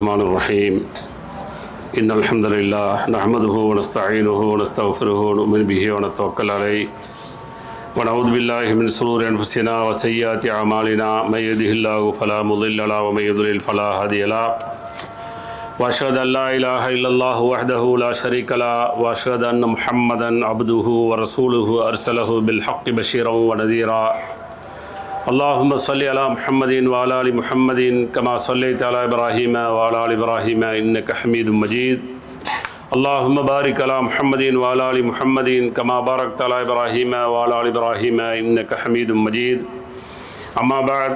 الرحمن الرحيم إن الحمد لله نحمده ونستعينه ونستغفره ونؤمن به ونتوكل عليه ونعوذ بالله من شرور أنفسنا وسيئات أعمالنا من يهده الله فلا مضل له ومن يضلل فلا هادي له وأشهد أن لا إله إلا الله وحده لا شريك له وأشهد أن محمدا عبده ورسوله أرسله بالحق بشيرا ونذيرا اللهم صل على محمد وعلى آل محمد كما صليت على إبراهيم وعلى آل إبراهيم إنك حميد مجيد اللهم بارك على محمد وعلى آل محمد كما باركت على إبراهيم وعلى آل إبراهيم إنك حميد مجيد أما بعد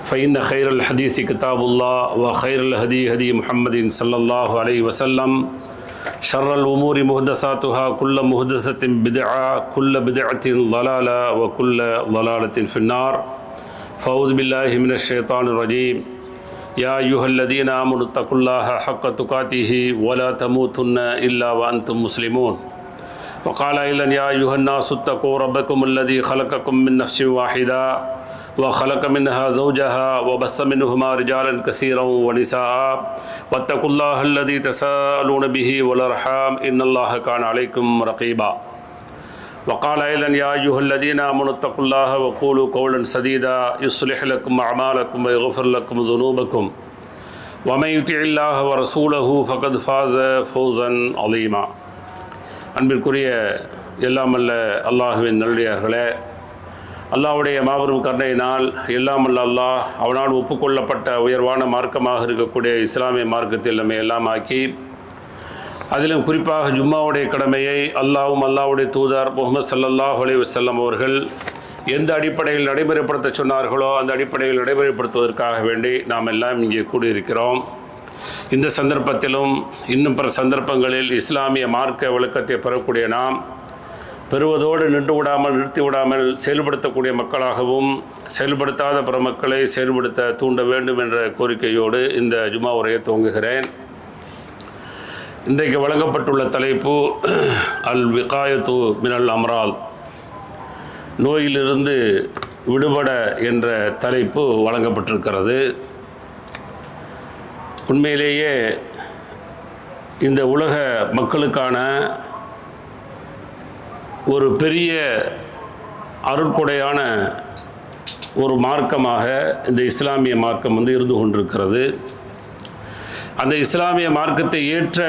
فإن خير الحديث كتاب الله وخير الهدي هدي محمد صلى الله عليه وسلم شر الأمور محدثاتها كل محدثة بدعة كل بدعة ضلالة وكل ضلالة في النار فأعوذ بالله من الشيطان الرجيم يا أيها الذين آمنوا اتقوا الله حق تقاته ولا تموتن إلا وأنتم مسلمون وقال أيضا يا أيها الناس اتقوا ربكم الذي خلقكم من نفس واحدة وخلق منها زوجها وبث منهما رجالا كثيرا ونساء واتقوا الله الذي تساءلون به والأرحام إن الله كان عليكم رقيبا وقال أيضا يا أيها الذين آمنوا اتقوا الله وقولوا قولا سديدا يصلح لكم أعمالكم ويغفر لكم ذنوبكم ومن يطع الله ورسوله فقد فاز فوزا عظيما அன்பிற்குரிய எல்லாம் அல்ல அல்லாஹ்வின் நல்லடியார்களே, அல்லாஹ்வுடைய மாபெரும் கருணையினால் எல்லாம் அல்ல அல்லாஹ் அவனால் ஒப்புக்கொள்ளப்பட்ட உயர்வான மார்க்கமாக இருக்கக்கூடிய இஸ்லாமிய மார்க்கத்தில் நம்மை எல்லாம் ஆக்கி, அதிலும் குறிப்பாக ஜும்மாவுடைய கடமையை அல்லாஹ்வும் அல்லாஹ்வுடைய தூதர் முஹம்மது ஸல்லல்லாஹு அலைஹி வஸல்லம் அவர்கள் எந்த அடிப்படையில் நடைமுறைப்படுத்த சொன்னார்களோ அந்த அடிப்படையில் நடைமுறைப்படுத்துவதற்காக வேண்டி நாம் எல்லாம் இங்கே கூடியிருக்கிறோம். இந்த சந்தர்ப்பத்திலும் இன்னும் பிற சந்தர்ப்பங்களில் இஸ்லாமிய மார்க்க விளக்கத்தை பெறக்கூடிய நாம் பெறுவதோடு நின்று விடாமல் நிறுத்தி விடாமல் செயல்படுத்தக்கூடிய மக்களாகவும் செயல்படுத்தாத பிற மக்களை செயல்படுத்த தூண்ட வேண்டும் என்ற கோரிக்கையோடு இந்த ஜும்மா உரையை துவங்குகிறேன். இன்றைக்கு வழங்கப்பட்டுள்ள தலைப்பு அல் விகாயத்து மினல் அம்ரால், நோயிலிருந்து விடுபட என்ற தலைப்பு வழங்கப்பட்டிருக்கிறது. உண்மையிலேயே இந்த உலக மக்களுக்கான ஒரு பெரிய அருட்கொடையான ஒரு மார்க்கமாக இந்த இஸ்லாமிய மார்க்கம் இருந்து கொண்டிருக்கிறது. அந்த இஸ்லாமிய மார்க்கத்தை ஏற்ற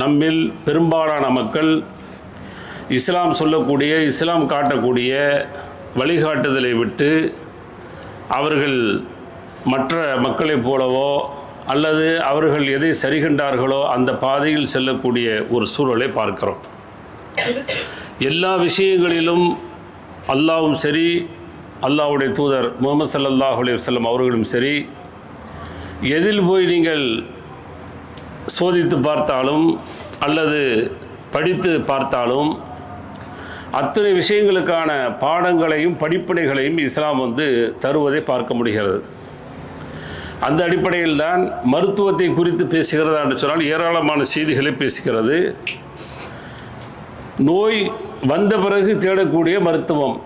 நம்மில் பெரும்பாலான மக்கள் இஸ்லாம் சொல்லக்கூடிய, இஸ்லாம் காட்டக்கூடிய வழிகாட்டுதலை விட்டு அவர்கள் மற்ற மக்களைப் போலவோ அல்லது அவர்கள் எதை சரிகண்டார்களோ அந்த பாதையில் செல்லக்கூடிய ஒரு சூழலை பார்க்கிறோம். எல்லா விஷயங்களிலும் அல்லாஹ்வும் சரி, அல்லாஹ்வுடைய தூதர் முஹம்மது ஸல்லல்லாஹு அலைஹி வஸல்லம் அவர்களும் சரி, எதில் போய் நீங்கள் சோதித்து பார்த்தாலும் அல்லது படித்து பார்த்தாலும் அத்தனை விஷயங்களுக்கான பாடங்களையும் படிப்பினைகளையும் இஸ்லாம் தருவதை பார்க்க முடிகிறது. அந்த அடிப்படையில் தான் மருத்துவத்தை குறித்து பேசுகிறதா என்று சொன்னால் ஏராளமான செய்திகளை பேசுகிறது. நோய் வந்த பிறகு தேடக்கூடிய மருத்துவம்,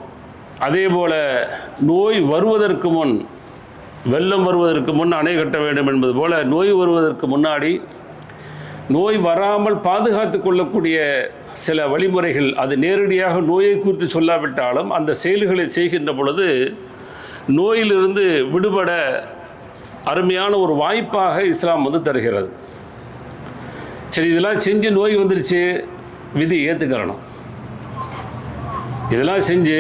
அதே போல் நோய் வருவதற்கு முன், வெள்ளம் வருவதற்கு முன் அணை கட்ட வேண்டும் என்பது போல் நோய் வருவதற்கு முன்னாடி நோய் வராமல் பாதுகாத்து கொள்ளக்கூடிய சில வழிமுறைகள், அது நேரடியாக நோயை குறித்து சொல்லாவிட்டாலும் அந்த செயல்களை செய்கின்ற பொழுது நோயிலிருந்து விடுபட அருமையான ஒரு வாய்ப்பாக இஸ்லாம் தருகிறது. சரி, இதெல்லாம் செஞ்சு நோய் வந்துருச்சு, விதி ஏற்றுக்கிறணும். இதெல்லாம் செஞ்சு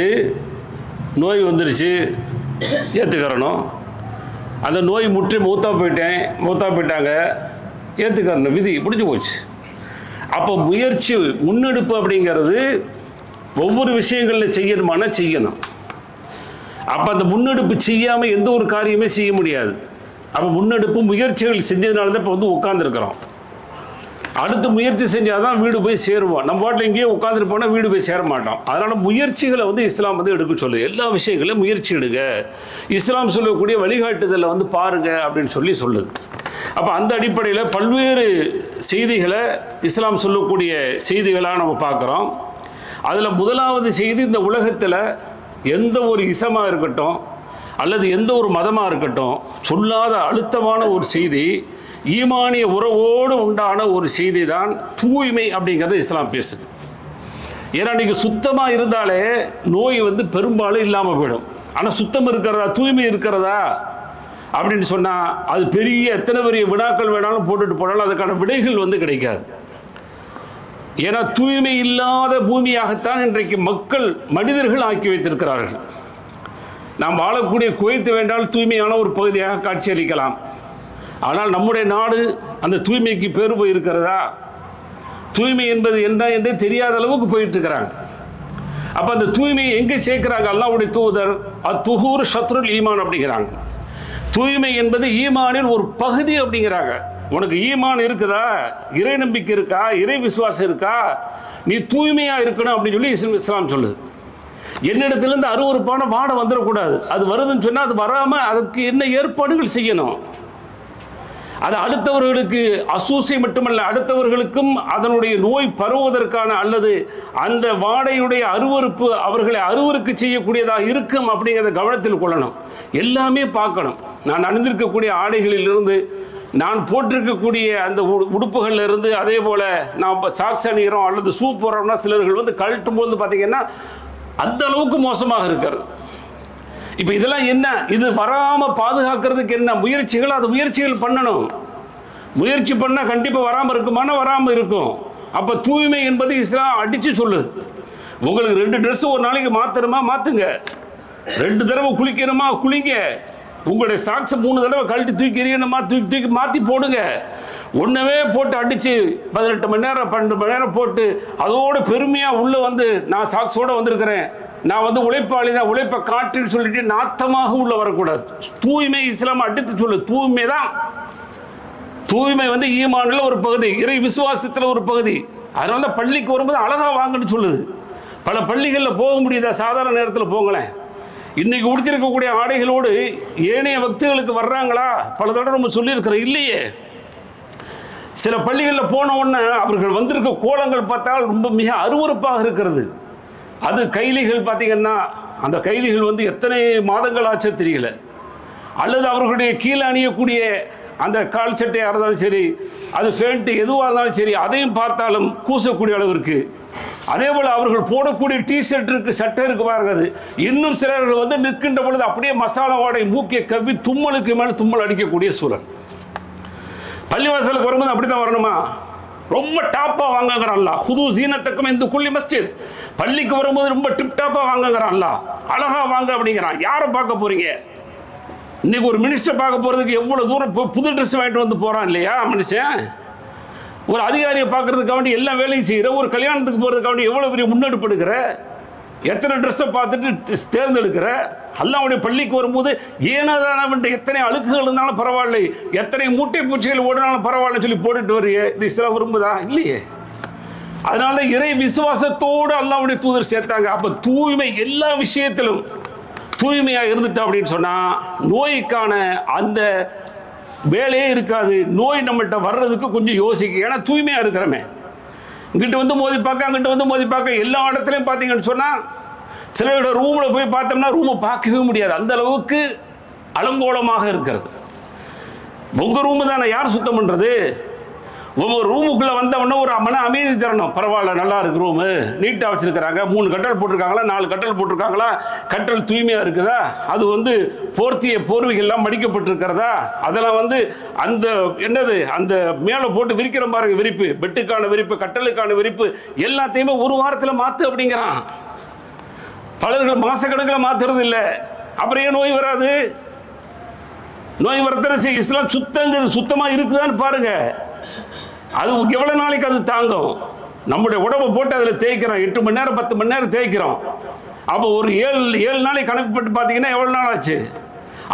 நோய் வந்துருச்சு, ஏற்றுக்கிறணும். அந்த நோய் முற்றி மூத்தா போயிட்டாங்க, ஏற்றுக்கிறணும், விதி முடிஞ்சு போச்சு. அப்போ முயற்சி, முன்னெடுப்பு அப்படிங்கிறது ஒவ்வொரு விஷயங்களில் செய்யணும். அப்போ அந்த முன்னெடுப்பு செய்யாமல் எந்த ஒரு காரியமே செய்ய முடியாது. அப்போ முன்னெடுப்பு முயற்சிகள் செஞ்சதுனால தான் இப்போ உட்காந்துருக்கிறோம். அடுத்து முயற்சி செஞ்சால் தான் வீடு போய் சேருவோம். நம்ம பாட்டில் இங்கேயே உட்காந்துட்டு போனால் வீடு போய் சேர மாட்டோம். அதனால் முயற்சிகளை இஸ்லாம் எடுக்க சொல்லுது. எல்லா விஷயங்களையும் முயற்சி எடுங்க, இஸ்லாம் சொல்லக்கூடிய வழிகாட்டுதலை பாருங்க அப்படின்னு சொல்லுது. அப்போ அந்த அடிப்படையில் பல்வேறு செய்திகளை இஸ்லாம் சொல்லக்கூடிய செய்திகளாக நம்ம பார்க்குறோம். அதில் முதலாவது செய்தி, இந்த உலகத்தில் எந்த ஒரு இசமாக இருக்கட்டும் அல்லது எந்த ஒரு மதமாக இருக்கட்டும் சொல்லாத அழுத்தமான ஒரு செய்தி, ஈமானிய உறவோடு உண்டான ஒரு செய்தி தான் தூய்மை அப்படிங்கிறது இஸ்லாம் பேசுது. ஏன்னா நீங்கள் சுத்தமாக இருந்தாலே நோய் பெரும்பாலும் இல்லாமல் போயிடும். ஆனால் சுத்தம் இருக்கிறதா, தூய்மை இருக்கிறதா அப்படின்னு சொன்னால் அது எத்தனை பெரிய வினாக்கள் வேணாலும் போட்டுட்டு போனாலும் அதுக்கான விடைகள் கிடைக்காது. ஏன்னா தூய்மை இல்லாத பூமியாகத்தான் இன்றைக்கு மனிதர்கள் ஆக்கி வைத்திருக்கிறார்கள். நாம் வாழக்கூடிய குவைத்து வேண்டால் தூய்மையான ஒரு பகுதியாக காட்சியளிக்கலாம். ஆனால் நம்முடைய நாடு அந்த தூய்மைக்கு பேர் போயிருக்கிறதா? தூய்மை என்பது என்ன என்று தெரியாத அளவுக்கு போயிட்டு இருக்கிறாங்க. அப்போ அந்த தூய்மையை எங்கே சேர்க்கிறாங்க? அல்லாஹ்வுடைய தூதர் அத்துஹூர் ஷத்ருல் ஈமான் அப்படிங்கிறாங்க. தூய்மை என்பது ஈமானின் ஒரு பகுதி அப்படிங்கிறாங்க. உனக்கு ஈமான் இருக்குதா, இறை நம்பிக்கை இருக்கா, இறை விசுவாசம் இருக்கா, நீ தூய்மையாக இருக்கணும் அப்படின்னு சொல்லி இஸ்லாம் சொல்லுது. என்னிடத்துலேருந்து அருவருப்பான வாடை வந்துடக்கூடாது. அது வருதுன்னு சொன்னால் அது வராமல் அதுக்கு என்ன ஏற்பாடுகள் செய்யணும். அது அடுத்தவர்களுக்கு அசூசை மட்டுமல்ல, அடுத்தவர்களுக்கும் அதனுடைய நோய் பரவுவதற்கான அல்லது அந்த வாடையுடைய அருவருப்பு அவர்களை அருவருக்கு செய்யக்கூடியதாக இருக்கும் அப்படிங்கிறத கவனத்தில் கொள்ளணும். எல்லாமே பார்க்கணும். நான் அணிந்திருக்கக்கூடிய ஆடைகளிலிருந்து, நான் போட்டிருக்கக்கூடிய அந்த உடுப்புகளில் இருந்து, அதே போல் நான் சாக்ஸ் அணிகிறோம் அல்லது ஷூ போடுறோம்னா சிலர்கள் கழட்டும் போது பார்த்தீங்கன்னா அந்த அளவுக்கு மோசமாக இருக்கிறது. இப்போ இதெல்லாம் என்ன? இது வராமல் பாதுகாக்கிறதுக்கு என்ன முயற்சிகள்? அது முயற்சிகள் பண்ணணும். முயற்சி பண்ணால் கண்டிப்பாக வராமல் இருக்குமானா வராமல் இருக்கும். அப்போ தூய்மை என்பது இஸ்லாம் அடித்து சொல்லுது. உங்களுக்கு 2 ட்ரெஸ்ஸு ஒரு நாளைக்கு மாற்றணுமா மாற்றுங்க, 2 தடவை குளிக்கணுமா குளிங்க, உங்களுடைய சாக்ஸை 3 தடவை கழட்டி தூக்கி எறியணுமா தூக்கி மாற்றி போடுங்க. ஒன்றுமே போட்டு அடித்து 18 மணி நேரம் 12 மணி நேரம் போட்டு அதோடு பெருமையாக உள்ளே நான் சாக்ஸோடு வந்திருக்கிறேன், நான் உழைப்பாளி தான், உழைப்பை காட்டுன்னு சொல்லிட்டு நாத்தமாக உள்ள வரக்கூடாது. தூய்மை இஸ்லாம் அடித்து சொல்லு. தூய்மை தான், தூய்மை ஈமானில் ஒரு பகுதி, இறை விசுவாசத்தில் ஒரு பகுதி. அதனால தான் பள்ளிக்கு வரும்போது அழகாக வாங்கன்னு சொல்லுது. பல பள்ளிகளில் போக முடியுதா? சாதாரண நேரத்தில் போங்களேன். இன்னைக்கு உடுத்திருக்கக்கூடிய ஆடைகளோடு ஏனைய பக்தர்களுக்கு வர்றாங்களா? பல தடவை நம்ம சொல்லியிருக்கிறோம் இல்லையே. சில பள்ளிகளில் போன உடனே அவர்கள் வந்திருக்க கோலங்கள் பார்த்தால் ரொம்ப மிக அருவருப்பாக இருக்கிறது. அது கைலிகள் பார்த்தீங்கன்னா அந்த கைலிகள் எத்தனை மாதங்கள் ஆச்சோ தெரியல. அல்லது அவர்களுடைய கீழே அணியக்கூடிய அந்த கால் சட்டையாக இருந்தாலும் சரி, அது ஃபேண்ட்டு எதுவாக இருந்தாலும் சரி, அதையும் பார்த்தாலும் கூசக்கூடிய அளவிற்கு. அதே போல் அவர்கள் போடக்கூடிய டிஷர்ட் இருக்குது, சட்டை இருக்குது பாருங்க. அது இன்னும் சிலர்கள் நிற்கின்ற பொழுது அப்படியே மசாலா வாடை மூக்கை கவ்வி தும்மலுக்கு மேலே தும்மல் அடிக்கக்கூடிய சூழல். பள்ளிவாசலுக்கு வரும்போது அப்படி தான் வரணுமா? ரொம்ப டாப்பாக வாங்குங்கிறான்ல. ஹுது சீனத்துக்கும் இந்த குள்ளி மஸ்ஜித். பள்ளிக்கு வரும்போது ரொம்ப டிப்டாப்பாக வாங்குங்கிறான்ல, அழகாக வாங்க அப்படிங்கிறான். யாரை பார்க்க போகிறீங்க? இன்னைக்கு ஒரு மினிஸ்டர் பார்க்க போகிறதுக்கு எவ்வளோ தூரம் புது ட்ரெஸ் வாங்கிட்டு போகிறான் இல்லையா மனுஷன்? ஒரு அதிகாரியை பார்க்கறதுக்காக வேண்டி எல்லா வேலையும் செய்கிற, ஒரு கல்யாணத்துக்கு போகிறதுக்காக வேண்டி எவ்வளோ பெரிய முன்னெடுப்பு எடுக்கிற, எத்தனை ட்ரெஸ்ஸை பார்த்துட்டு தேர்ந்தெடுக்கிற. அல்லாஹ்வுடைய பள்ளிக்கு வரும்போது ஏனாதான எத்தனை அழுக்குகள் இருந்தாலும் பரவாயில்லை, எத்தனை மூட்டை பூச்சிகள் ஓடினாலும் பரவாயில்லன்னு சொல்லி போட்டுட்டு வரையே. இது இஸ்லாம் விரும்புதா? இல்லையே. அதனால தான் இறை விசுவாசத்தோடு அல்லாஹ்வுடைய தூதர் சேர்த்தாங்க. அப்போ தூய்மை எல்லா விஷயத்திலும் தூய்மையாக இருந்துட்டா அப்படின்னு சொன்னால் நோய்க்கான அந்த வேலையே இருக்காது. நோய் நம்மகிட்ட வர்றதுக்கு கொஞ்சம் யோசிக்க. ஏன்னா தூய்மையாக இருக்கிறமே. இங்கிட்ட மோதி பார்க்க, அங்கிட்ட மோதி பார்க்க, எல்லா இடத்துலையும் பார்த்தீங்கன்னு சொன்னால் சிலரோட ரூமில் போய் பார்த்தோம்னா ரூமை பார்க்கவே முடியாது. அந்த அளவுக்கு அலங்கோலமாக இருக்கிறது. உங்கள் ரூமு தானே, யார் சுத்தம் பண்ணுறது? ஒவ்வொரு ரூமுக்குள்ளே வந்தவொடனே ஒரு மன அமைதி தரணும். பரவாயில்ல, நல்லா இருக்கு, ரூமு நீட்டாக வச்சுருக்கிறாங்க, 3 கட்டல் போட்டிருக்காங்களா, 4 கட்டல் போட்டிருக்காங்களா, கட்டல் தூய்மையாக இருக்குதா, அது போர்த்திய போர்வைகள்லாம் மடிக்கப்பட்டிருக்கிறதா, அதெல்லாம் அந்த என்னது அந்த மேலே போட்டு விரிக்கிற பாருங்க விரிப்பு, பெட்டுக்கான விரிப்பு, கட்டலுக்கான விரிப்பு எல்லாத்தையுமே ஒரு வாரத்தில் மாற்று அப்படிங்கிறான். பலர்கள் மாசக்கணக்கில் மாற்றுறது இல்லை. அப்புறம் ஏன் நோய் வராது? நோய் வரத்தனை செய்ய இஸ்லாம் சுத்தமாக இருக்குதான்னு பாருங்க. அது எவ்வளோ நாளைக்கு அது தாங்கும்? நம்முடைய உடம்பை போட்டு அதில் தேய்க்கிறோம், 8 மணி நேரம் 10 மணி நேரம் தேய்க்கிறோம். அப்போ ஒரு 7 நாளைக்கு கணக்கு போட்டு பார்த்தீங்கன்னா எவ்வளோ நாள் ஆச்சு?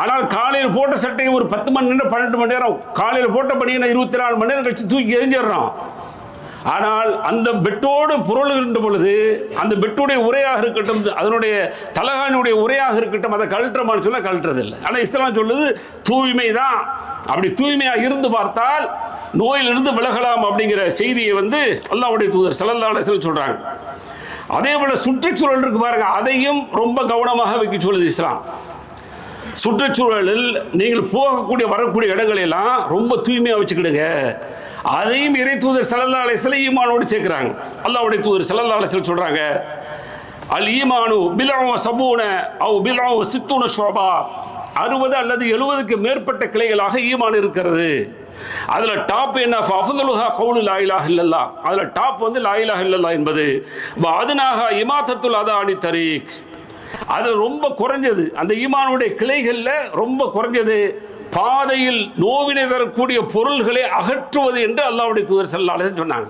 ஆனால் காலையில் போட்ட சட்டையை ஒரு 10 மணி நேரம் 12 மணி நேரம், காலையில் போட்ட பணியை 24 மணி நேரம் கழிச்சு தூக்கி எரிஞ்சிடறோம். ஆனால் அந்த பெட்டோடு பொருள் இருந்த பொழுது அந்த பெட்டுடைய உரையாக இருக்கட்டும், அதனுடைய தலகாணியுடைய உரையாக இருக்கட்டும், அதை கழட்டுறமான்னு சொல்ல கழட்டுறதில்லை. ஆனால் இஸ்லாம் சொல்லுது தூய்மை தான். அப்படி தூய்மையாக இருந்து பார்த்தால் நோயிலிருந்து விலகலாம் அப்படிங்கிற செய்தியை அல்லாஹ்வுடைய தூதர் ஸல்லல்லாஹு அலைஹி வஸல்லம் சொல்கிறாங்க. அதே போல் சுற்றுச்சூழல் இருக்கு பாருங்க, அதையும் ரொம்ப கவனமாக வைக்க சொல்லுது இஸ்லாம். சுற்றுச்சூழலில் நீங்கள் போகக்கூடிய வரக்கூடிய இடங்களெல்லாம் ரொம்ப தூய்மையாக வச்சுக்கிடுங்க. அதையும் இறை தூதர் ஸல்லல்லாஹு அலைஹி வஸல்லம் ஈமானோடு சேர்க்கிறாங்க. அல்லாஹ்வுடைய தூதர் ஸல்லல்லாஹு அலைஹி வஸல்லம் சொல்றாங்க, அல் ஈமானு பில்உ வ ஸபூன அவ் பில்உ வ சித்தூன ஷுபா, 60 அல்லது 70க்கு மேற்பட்ட கிளைகளாக ஈமான் இருக்கிறது. அதுல டாப் என்ன? அஃதலுஹா கவுலு லா இலாஹ இல்லல்லாஹ். அதுல டாப் வந்து லா இலாஹ இல்லல்லாஹ் என்பது. அதுனாஹா இமாத்தத்துல் அதானி தரீக், அது ரொம்ப குறைஞ்சது. அந்த ஈமானுடைய கிளைகளில் ரொம்ப குறைஞ்சது பாதையில் நோவினை தரக்கூடிய பொருள்களை அகற்றுவது என்று அல்லாஹ்வுடைய தூதர் ஸல்லல்லாஹு அலைஹி வஸல்லம் சொன்னாங்க.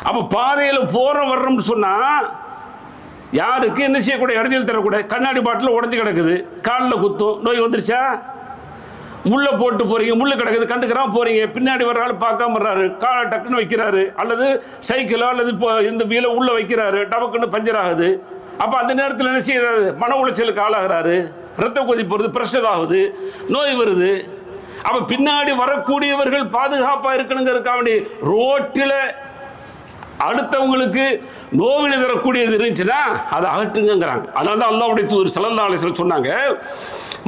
அப்போ பாதையில் வர்றோம்னு சொன்னால் யாருக்கு என்ன செய்யக்கூடிய இடைஞ்சல் தரக்கூடாது. கண்ணாடி பாட்டில் உடஞ்சி கிடக்குது, காலில் குத்தும், நோய் வந்துருச்சா? முள்ளை போட்டு போகிறீங்க, முள்ளு கிடக்குது, கண்டுக்கிறான் போகிறீங்க, பின்னாடி வர்றாலும் பார்க்காம வர்றாரு, காலை டக்குன்னு வைக்கிறாரு, அல்லது சைக்கிளோ அல்லது இப்போ இந்த வீலை உள்ளே வைக்கிறாரு, டபக்குன்னு பஞ்சர் ஆகுது. அப்போ அந்த நேரத்தில் என்ன செய்யறாரு? மன உளைச்சலுக்கு ஆளாகிறாரு, ரத்த கொதிப்பு வருது, ப்ரெஷர் ஆகுது, நோய் வருது. அப்போ பின்னாடி வரக்கூடியவர்கள் பாதுகாப்பாக இருக்கணுங்கிறதுக்காக வேண்டி ரோட்டில் அடுத்தவங்களுக்கு நோவினை தரக்கூடியது இருந்துச்சுன்னா அதை அகற்றுங்கிறாங்க. அதனால தான் அல்லாஹ்வுடைய தூதர் ஸல்லல்லாஹு அலைஹி வஸல்லம் சொன்னாங்க,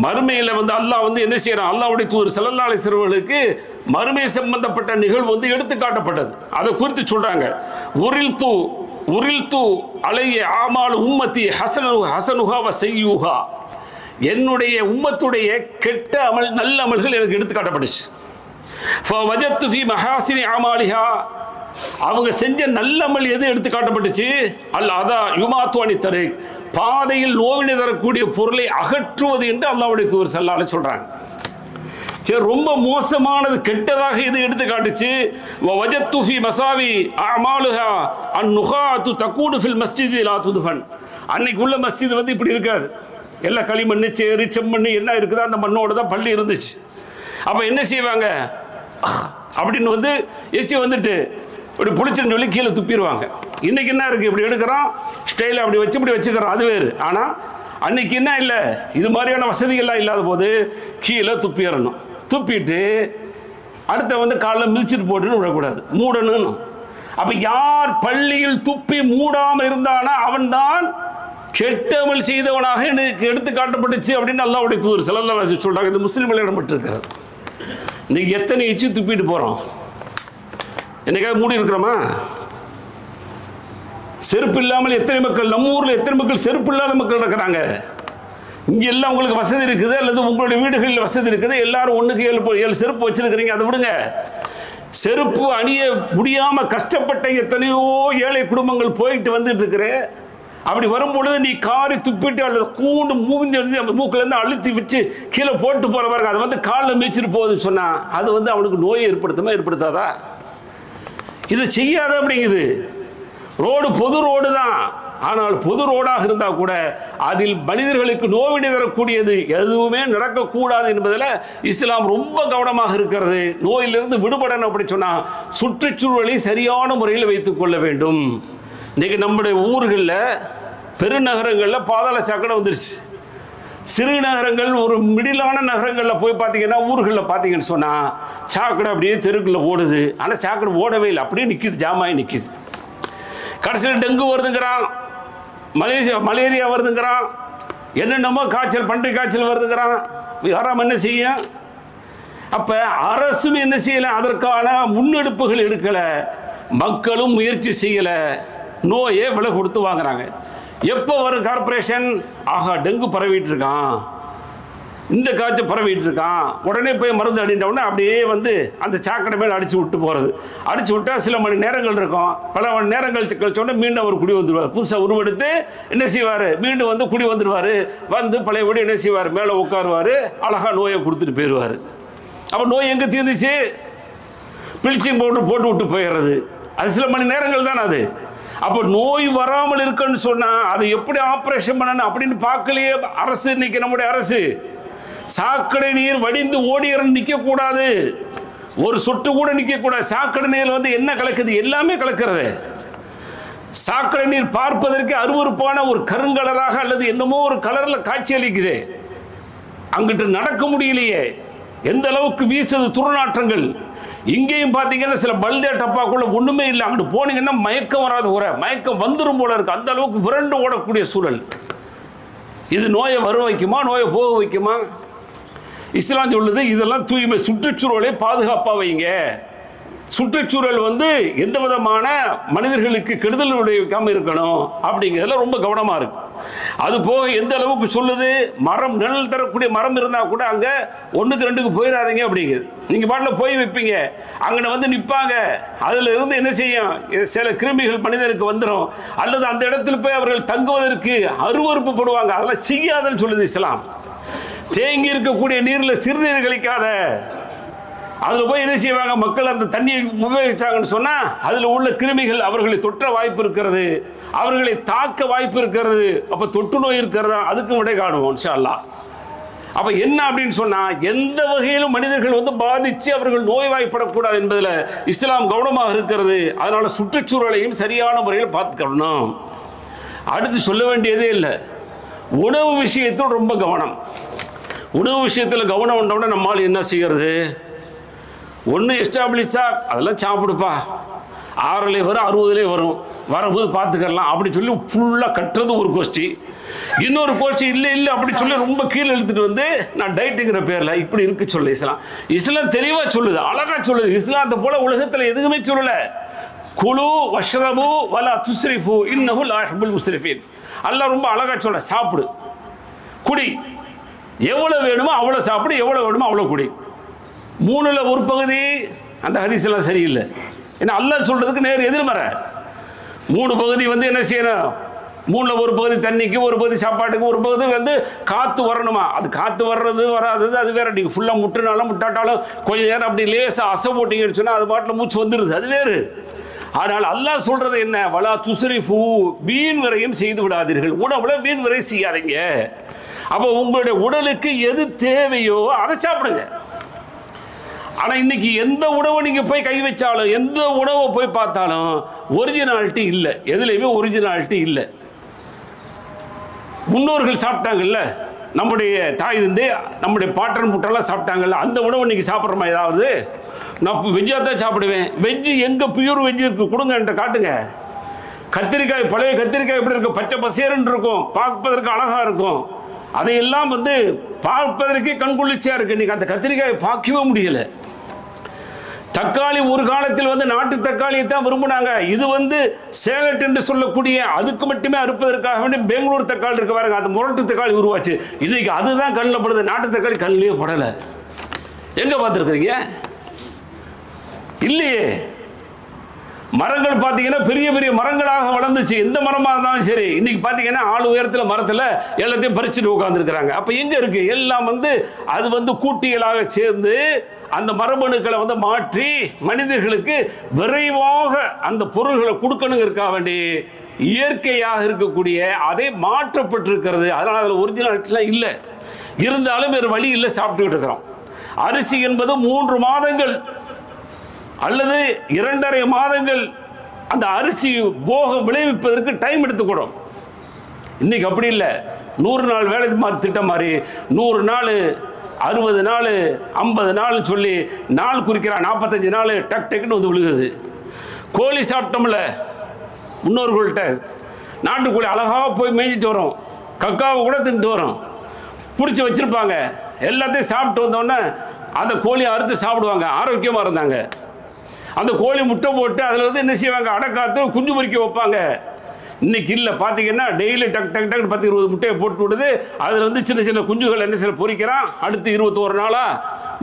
மறுமையில் வந்து அல்லாஹ் வந்து என்ன செய்யறான்? அல்லாஹ்வுடைய தூதர் ஸல்லல்லாஹு அலைஹி வஸல்லம் மறுமை சம்பந்தப்பட்ட நிகழ்வு வந்து எடுத்து காட்டப்பட்டது. அதை குறித்து சொல்றாங்க, உரில்து அலைய ஆமால் உம்மத்தி ஹசனுஹா வ செய்யுஹா, என்னுடைய உம்மத்துடைய கெட்ட அமல் நல்ல அமல்கள் எனக்கு எடுத்து காட்டப்பட்டுச்சு. ஃபவஜத்து ஃபீ மஹாசினி ஆமாலிஹா, அவங்க செஞ்ச நல்ல அமல் எது எடுத்து காட்டப்பட்டுச்சு? அல் அதா யுமாத்துவானி தரீக், பாதையில் நோவினை தரக்கூடிய பொருளை அகற்றுவது என்று அல்லாஹ்வுடைய தூதர் ஸல்லல்லாஹு அலைஹி வஸல்லம் சொல்றாங்க. சரி, ரொம்ப மோசமானது கெட்டதாக இது எடுத்து காட்டுச்சு. வஜத்து ஃபீ மசாவி அமாலுஹா அன்னுகாத்து தகூனு ஃபில் மஸ்ஜிதி லா துத்ஃபன், அன்னைக்கு உள்ள மஸ்ஜித் வந்து இப்படி இருக்காது, எல்லாம் களிமண் சேறு செம்மண் என்ன இருக்குதோ அந்த மண்ணோட தான் பள்ளி இருந்துச்சு. அப்போ என்ன செய்வாங்க? அப்படின்னு வந்து எச்சி வந்துட்டு இப்படி பிடிச்சுன்னு சொல்லி கீழே துப்பிடுவாங்க. இன்னைக்கு என்ன இருக்குது? இப்படி எடுக்கிறோம், ஸ்டைலில் அப்படி வச்சு இப்படி வச்சுக்கிறோம், அது வேறு. ஆனால் அன்னைக்கு என்ன இல்லை, இது மாதிரியான வசதிகள்லாம் இல்லாத போது கீழே துப்பிடணும். துப்பிட்டு அடுத்த வந்து காலைல மிதிச்சிட்டு போட்டுன்னு விடக்கூடாது, மூடணும். அப்போ யார் பள்ளியில் துப்பி மூடாமல் இருந்தானா அவன்தான் கெட்டமல் செய்தவனாக எனக்கு எடுத்து காட்டப்பட்டுச்சு அப்படின்னு அல்லாஹ்வுடைய தூதர் ஸல்லல்லாஹு அலைஹி வஸல்லம் சொல்கிறாங்க. இது முஸ்லீம்களில் இடம்பெற்றிருக்கிறது. இன்னைக்கு எத்தனை எச்சு துப்பிட்டு போகிறோம்? என்னைக்காவது மூடி இருக்கிறோமா? செருப்பு இல்லாமல் எத்தனை மக்கள், நம்ம ஊரில் எத்தனை மக்கள் செருப்பு இல்லாத மக்கள் இருக்கிறாங்க. இங்கே எல்லாம் உங்களுக்கு வசதி இருக்குது, அல்லது உங்களுடைய வீடுகளில் வசதி இருக்குது, எல்லாரும் ஒன்றுக்கு 7 செருப்பு வச்சிருக்கிறீங்க, அதை விடுங்க. செருப்பு அணிய முடியாமல் கஷ்டப்பட்ட எத்தனையோ ஏழை குடும்பங்கள் போயிட்டு வந்துட்டு இருக்கிற. அப்படி வரும்பொழுது நீ காரி துப்பிட்டு அல்லது கூண்டு மூக்கிலேருந்து அழுத்தி வச்சு கீழே போட்டு போகிற பாருங்க, அது வந்து காலில் மீச்சிட்டு போகுதுன்னு சொன்னால் அது வந்து அவனுக்கு நோயை ஏற்படுத்தாதா? இதை செய்யாத அப்படிங்குது. ரோடு பொது ரோடு தான், ஆனால் பொது ரோடாக இருந்தால் கூட அதில் மனிதர்களுக்கு நோவினை தரக்கூடியது எதுவுமே நடக்கக்கூடாது என்பதில் இஸ்லாம் ரொம்ப கவனமாக இருக்கிறது. நோயிலிருந்து விடுபடணும் அப்படி சொன்னால் சுற்றுச்சூழலை சரியான முறையில் வைத்துக் கொள்ள வேண்டும். இன்றைக்கி நம்முடைய ஊர்களில் பெருநகரங்களில் பாதாள சாக்கடை வந்துருச்சு. சிறு நகரங்கள் ஒரு மிடிலான நகரங்களில் போய் பார்த்தீங்கன்னா ஊர்களில் பார்த்தீங்கன்னு சொன்னால் சாக்கடை அப்படியே தெருக்குள்ளே ஓடுது. ஆனால் சாக்கடை ஓடவே இல்லை, அப்படியே நிற்கிது, ஜாமாயி நிற்கிது. கடைசியில் டெங்கு வருதுங்கிறான், மலேரியா வருதுங்கிறான், என்னென்னமோ காய்ச்சல், பன்றி காய்ச்சல் வருதுங்கிறான். யாராம என்ன செய்ய? அப்போ அரசும் என்ன செய்யலை, அதற்கான முன்னெடுப்புகள் எடுக்கலை, மக்களும் முயற்சி செய்யலை, நோயை விலை கொடுத்து வாங்குறாங்க. எப்போ வரும் கார்பரேஷன்? ஆஹா டெங்கு பரவிட்டு இருக்கான், இந்த காய்ச்சல் பரவிட்டு இருக்கான், உடனே போய் மருந்து அடின்றவுடனே அப்படியே வந்து அந்த சாக்கடை மேலே அடித்து விட்டு போகிறது. அடித்து விட்டால் சில மணி நேரங்கள் இருக்கும், பல மணி நேரங்கள் கழிச்சோடனே மீண்டும் அவர் குடி வந்துடுவார். புதுசாக உருவெடுத்து என்ன செய்வார்? மீண்டும் வந்து குடி வந்துடுவார். வந்து பழையபடி என்ன செய்வார்? மேலே உட்காருவார், அழகாக நோயை கொடுத்துட்டு போயிடுவார். அப்போ நோய் எங்கே தீர்ந்துச்சு? ப்ளீச்சிங் பவுடர் போட்டு விட்டு போயிடுறது. அது சில மணி நேரங்கள் தான் அது. அப்போ நோய் வராமல் இருக்குன்னு சொன்னால் அதை எப்படி ஆப்ரேஷன் பண்ணணும் அப்படின்னு பார்க்கலையே அரசு. இன்னைக்கு நம்முடைய அரசு சாக்கடை நீர் வடிந்து ஓடியறன்னு நிற்கக்கூடாது, ஒரு சொட்டு கூட நிற்கக்கூடாது. சாக்கடை நீர் வந்து என்ன கலக்குது? எல்லாமே கலக்கிறது. சாக்கடை நீர் பார்ப்பதற்கு அருவருப்பான ஒரு கருங்கலராக அல்லது என்னமோ ஒரு கலரில் காட்சி அளிக்குது. அங்கிட்டு நடக்க முடியலையே, எந்த அளவுக்கு வீசுது துர்நாற்றங்கள். இங்கேயும் பார்த்தீங்கன்னா சில பல்தே டப்பாக்குள்ள ஒன்றுமே இல்லை, அங்கிட்டு போனீங்கன்னா மயக்கம் வராது, மயக்கம் வந்துடும் போல இருக்கு, அந்த அளவுக்கு விரண்டு ஓடக்கூடிய சூழல். இது நோயை வர வைக்குமா, நோயை போக வைக்குமா? இஸ்லாம் சொல்லுது இதெல்லாம் தூய்மை, சுற்றுச்சூழலை பாதுகாப்பாக வைங்க. சுற்றுச்சூழல் எந்த விதமான மனிதர்களுக்கு கெடுதல் விளைவிக்காமல் இருக்கணும் அப்படிங்கிறதுல ரொம்ப கவனமாக இருக்கு. அது போக எந்த அளவுக்கு சொல்லுது, மரம் நிழல் தரக்கூடிய மரம் இருந்தால் கூட அங்கே 1க்கு 2க்கு போயிடாதீங்க அப்படிங்குது. நீங்கள் பாட்டில் போய் வைப்பீங்க, அங்கே நிற்பாங்க, அதில் இருந்து என்ன செய்யும், சில கிருமிகள் மனிதனுக்கு வந்துடும், அல்லது அந்த இடத்துல போய் அவர்கள் தங்குவதற்கு அருவறுப்பு படுவாங்க. அதெல்லாம் செய்யாதுன்னு சொல்லுது இஸ்லாம். தேங்கி இருக்கக்கூடிய நீரில் சிறுநீர் கழிக்காத, அதில் போய் என்ன செய்வாங்க, மக்கள் அந்த தண்ணியை உபயோகிச்சாங்கன்னு சொன்னால் அதில் உள்ள கிருமிகள் அவர்களை தொற்ற வாய்ப்பு இருக்கிறது, அவர்களை தாக்க வாய்ப்பு இருக்கிறது. அப்போ தொற்று நோய் இருக்கிறதா, அதுக்கும் விடை காணுவோம் இன்ஷா அல்லாஹ். அப்போ என்ன அப்படின்னு சொன்னால், எந்த வகையிலும் மனிதர்கள் பாதித்து அவர்கள் நோய்வாய்ப்படக்கூடாது என்பதில் இஸ்லாம் கவனமாக இருக்கிறது. அதனால் சுற்றுச்சூழலையும் சரியான முறையில் பார்த்துக்கணும். அடுத்து சொல்ல வேண்டியதே இல்லை, உணவு விஷயத்தில் ரொம்ப கவனம். உணவு விஷயத்தில் கவனம் உண்டோம்னா நம்மால் என்ன செய்கிறது, ஒன்று எஸ்டாப்ளிஷாக அதெல்லாம் சாப்பிடுப்பா, 6லே வரும் 60லே வரும், வரும்போது பார்த்துக்கலாம் அப்படின்னு சொல்லி ஃபுல்லாக கட்டுறது ஒரு கோஷ்டி. இன்னொரு கோஷ்டி இல்லை அப்படி சொல்லி ரொம்ப கீழே இழுத்துட்டு நான் டயட்டுங்கிற பேரில் இப்படி இருக்கு சொல்லு. இஸ்லாம் தெளிவாக சொல்லுது, அழகாக சொல்லுது. இஸ்லாத்தை போல உலகத்தில் எதுவுமே சொல்லலை. குலு வஷ்ரபு வலா துஸ்ரிஃபு இன்னஹு லா யுஹிப்புல் முஸ்ரிஃபீன். அல்லாஹ் ரொம்ப அழகாக சொல்ல, சாப்பிடு, குடி, எவ்வளோ வேணுமோ அவ்வளோ சாப்பிடு, எவ்வளோ வேணுமோ அவ்வளோ குடி. 3ல் ஒரு பகுதி அந்த ஹதீஸ் எல்லாம் சரியில்லை. ஏன்னா அல்லாஹ் சொல்றதுக்கு நேர் எதிர்மறை. 3 பகுதி என்ன செய்யணும், 3ல் ஒரு பகுதி தண்ணிக்கு, ஒரு பகுதி சாப்பாட்டுக்கு, ஒரு பகுதி காற்று வரணுமா. அது காற்று வர்றது வராதது அது வேற. நீங்கள் ஃபுல்லாக முட்டினாலும் முட்டாட்டாலும் கொஞ்சம் நேரம் அப்படி லேசாக அசை போட்டிங்கன்னு சொன்னால் அது பாட்டில் மூச்சு வந்துடுது, அது வேறு. ஆனால் அல்லாஹ் சொல்றது என்ன, வலா துஸ்ரிஃபு, வீண் விரயம் செய்து விடாதீர்கள், உணவுல வீண் விரயம் செய்யாதீங்க. அப்போ உங்களுடைய உடலுக்கு எது தேவையோ அதை சாப்பிடுங்க. ஆனால் இன்னைக்கு எந்த உணவை நீங்கள் போய் கை வச்சாலும், எந்த உணவை போய் பார்த்தாலும் ஒரிஜினாலிட்டி இல்லை, எதுலேயுமே ஒரிஜினாலிட்டி இல்லை. முன்னோர்கள் சாப்பிட்டாங்கல்ல, நம்முடைய தாய் நம்முடைய பாட்டன் முட்டெல்லாம் சாப்பிட்டாங்கல்ல, அந்த உணவை இன்னைக்கு சாப்பிட்றோமா? ஏதாவது நான் வெஜ்ஜாக தான் சாப்பிடுவேன். வெஜ்ஜு எங்கே பியூர் வெஜ்ஜு இருக்குது, கொடுங்க என்கிட்ட காட்டுங்க. கத்திரிக்காய், பழைய கத்திரிக்காய் எப்படி இருக்கும், பச்சை பசேரன்னு இருக்கும், பார்ப்பதற்கு அழகாக இருக்கும். அதையெல்லாம் பார்ப்பதற்கே கண்குளிர்ச்சியாக இருக்குது. இன்றைக்கி அந்த கத்திரிக்காயை பார்க்கவே முடியலை. தக்காளி ஒரு காலத்தில் நாட்டு தக்காளியை தான் விரும்பினாங்க. இது சேலட் என்று சொல்லக்கூடிய அதுக்கு மட்டுமே அறுப்பதற்காக வேண்டி பெங்களூர் தக்காளி இருக்க பாருங்க, அந்த முரட்டு தக்காளி உருவாச்சு. இன்னைக்கு அதுதான் கண்ணில் படுது, நாட்டு தக்காளி கண்ணிலேயே படலை. எங்கே பார்த்துருக்குறீங்க? இல்லையே. மரங்கள் பார்த்தீங்கன்னா பெரிய பெரிய மரங்களாக வளர்ந்துச்சு. எந்த மரமாக இருந்தாலும் சரி, இன்னைக்கு பார்த்தீங்கன்னா ஆள் உயரத்தில் மரத்தில் எல்லாத்தையும் பறிச்சுட்டு உட்காந்துருக்குறாங்க. அப்போ எங்கே இருக்கு? எல்லாம் அது கூட்டிகளாக சேர்ந்து அந்த மரபணுக்களை மாற்றி மனிதர்களுக்கு விரைவாக அந்த பொருள்களை கொடுக்கணுங்கிறதுக்காக வேண்டி இயற்கையாக இருக்கக்கூடிய அதை மாற்றப்பட்டிருக்கிறது. அதனால் அதில் ஒரிஜினாலிட்டிலாம் இல்லை. இருந்தாலும் வேறு வழி இல்லை, சாப்பிட்டுக்கிட்டு இருக்கிறோம். அரிசி என்பது 3 மாதங்கள் அல்லது 2.5 மாதங்கள் அந்த அரிசி போகம் விளைவிப்பதற்கு டைம் எடுத்துக்கூடும். இன்னைக்கு அப்படி இல்லை. 100 நாள் வேலை திட்டம் மாதிரி 100 நாள், 60 நாள், 50 நாள் சொல்லி நாள் குறிக்கிறான். 45 நாள் டக் டக்குன்னு விழுகுது. கோழி சாப்பிட்டோம்ல, முன்னோர்கள்ட்ட நாட்டுக்கோழி அழகாக போய் மேய்ஞ்சிட்டு வரும், கக்காவை கூட தின்ட்டு வரும், பிடிச்சி வச்சுருப்பாங்க. எல்லாத்தையும் சாப்பிட்டு வந்தோடனே அந்த கோழியை அறுத்து சாப்பிடுவாங்க, ஆரோக்கியமாக இருந்தாங்க. அந்த கோழி முட்டை போட்டு அதில் என்ன செய்வாங்க, அடைக்காத்து குஞ்சு பொறிக்க வைப்பாங்க. இன்னைக்கு இல்லை. பார்த்தீங்கன்னா டெய்லி டக் டக் டக் 10-20 முட்டையை போட்டு விடுது. அதில் சின்ன சின்ன குஞ்சுகள் என்ன செய்ய பொறிக்கிறான். அடுத்து 21 நாளா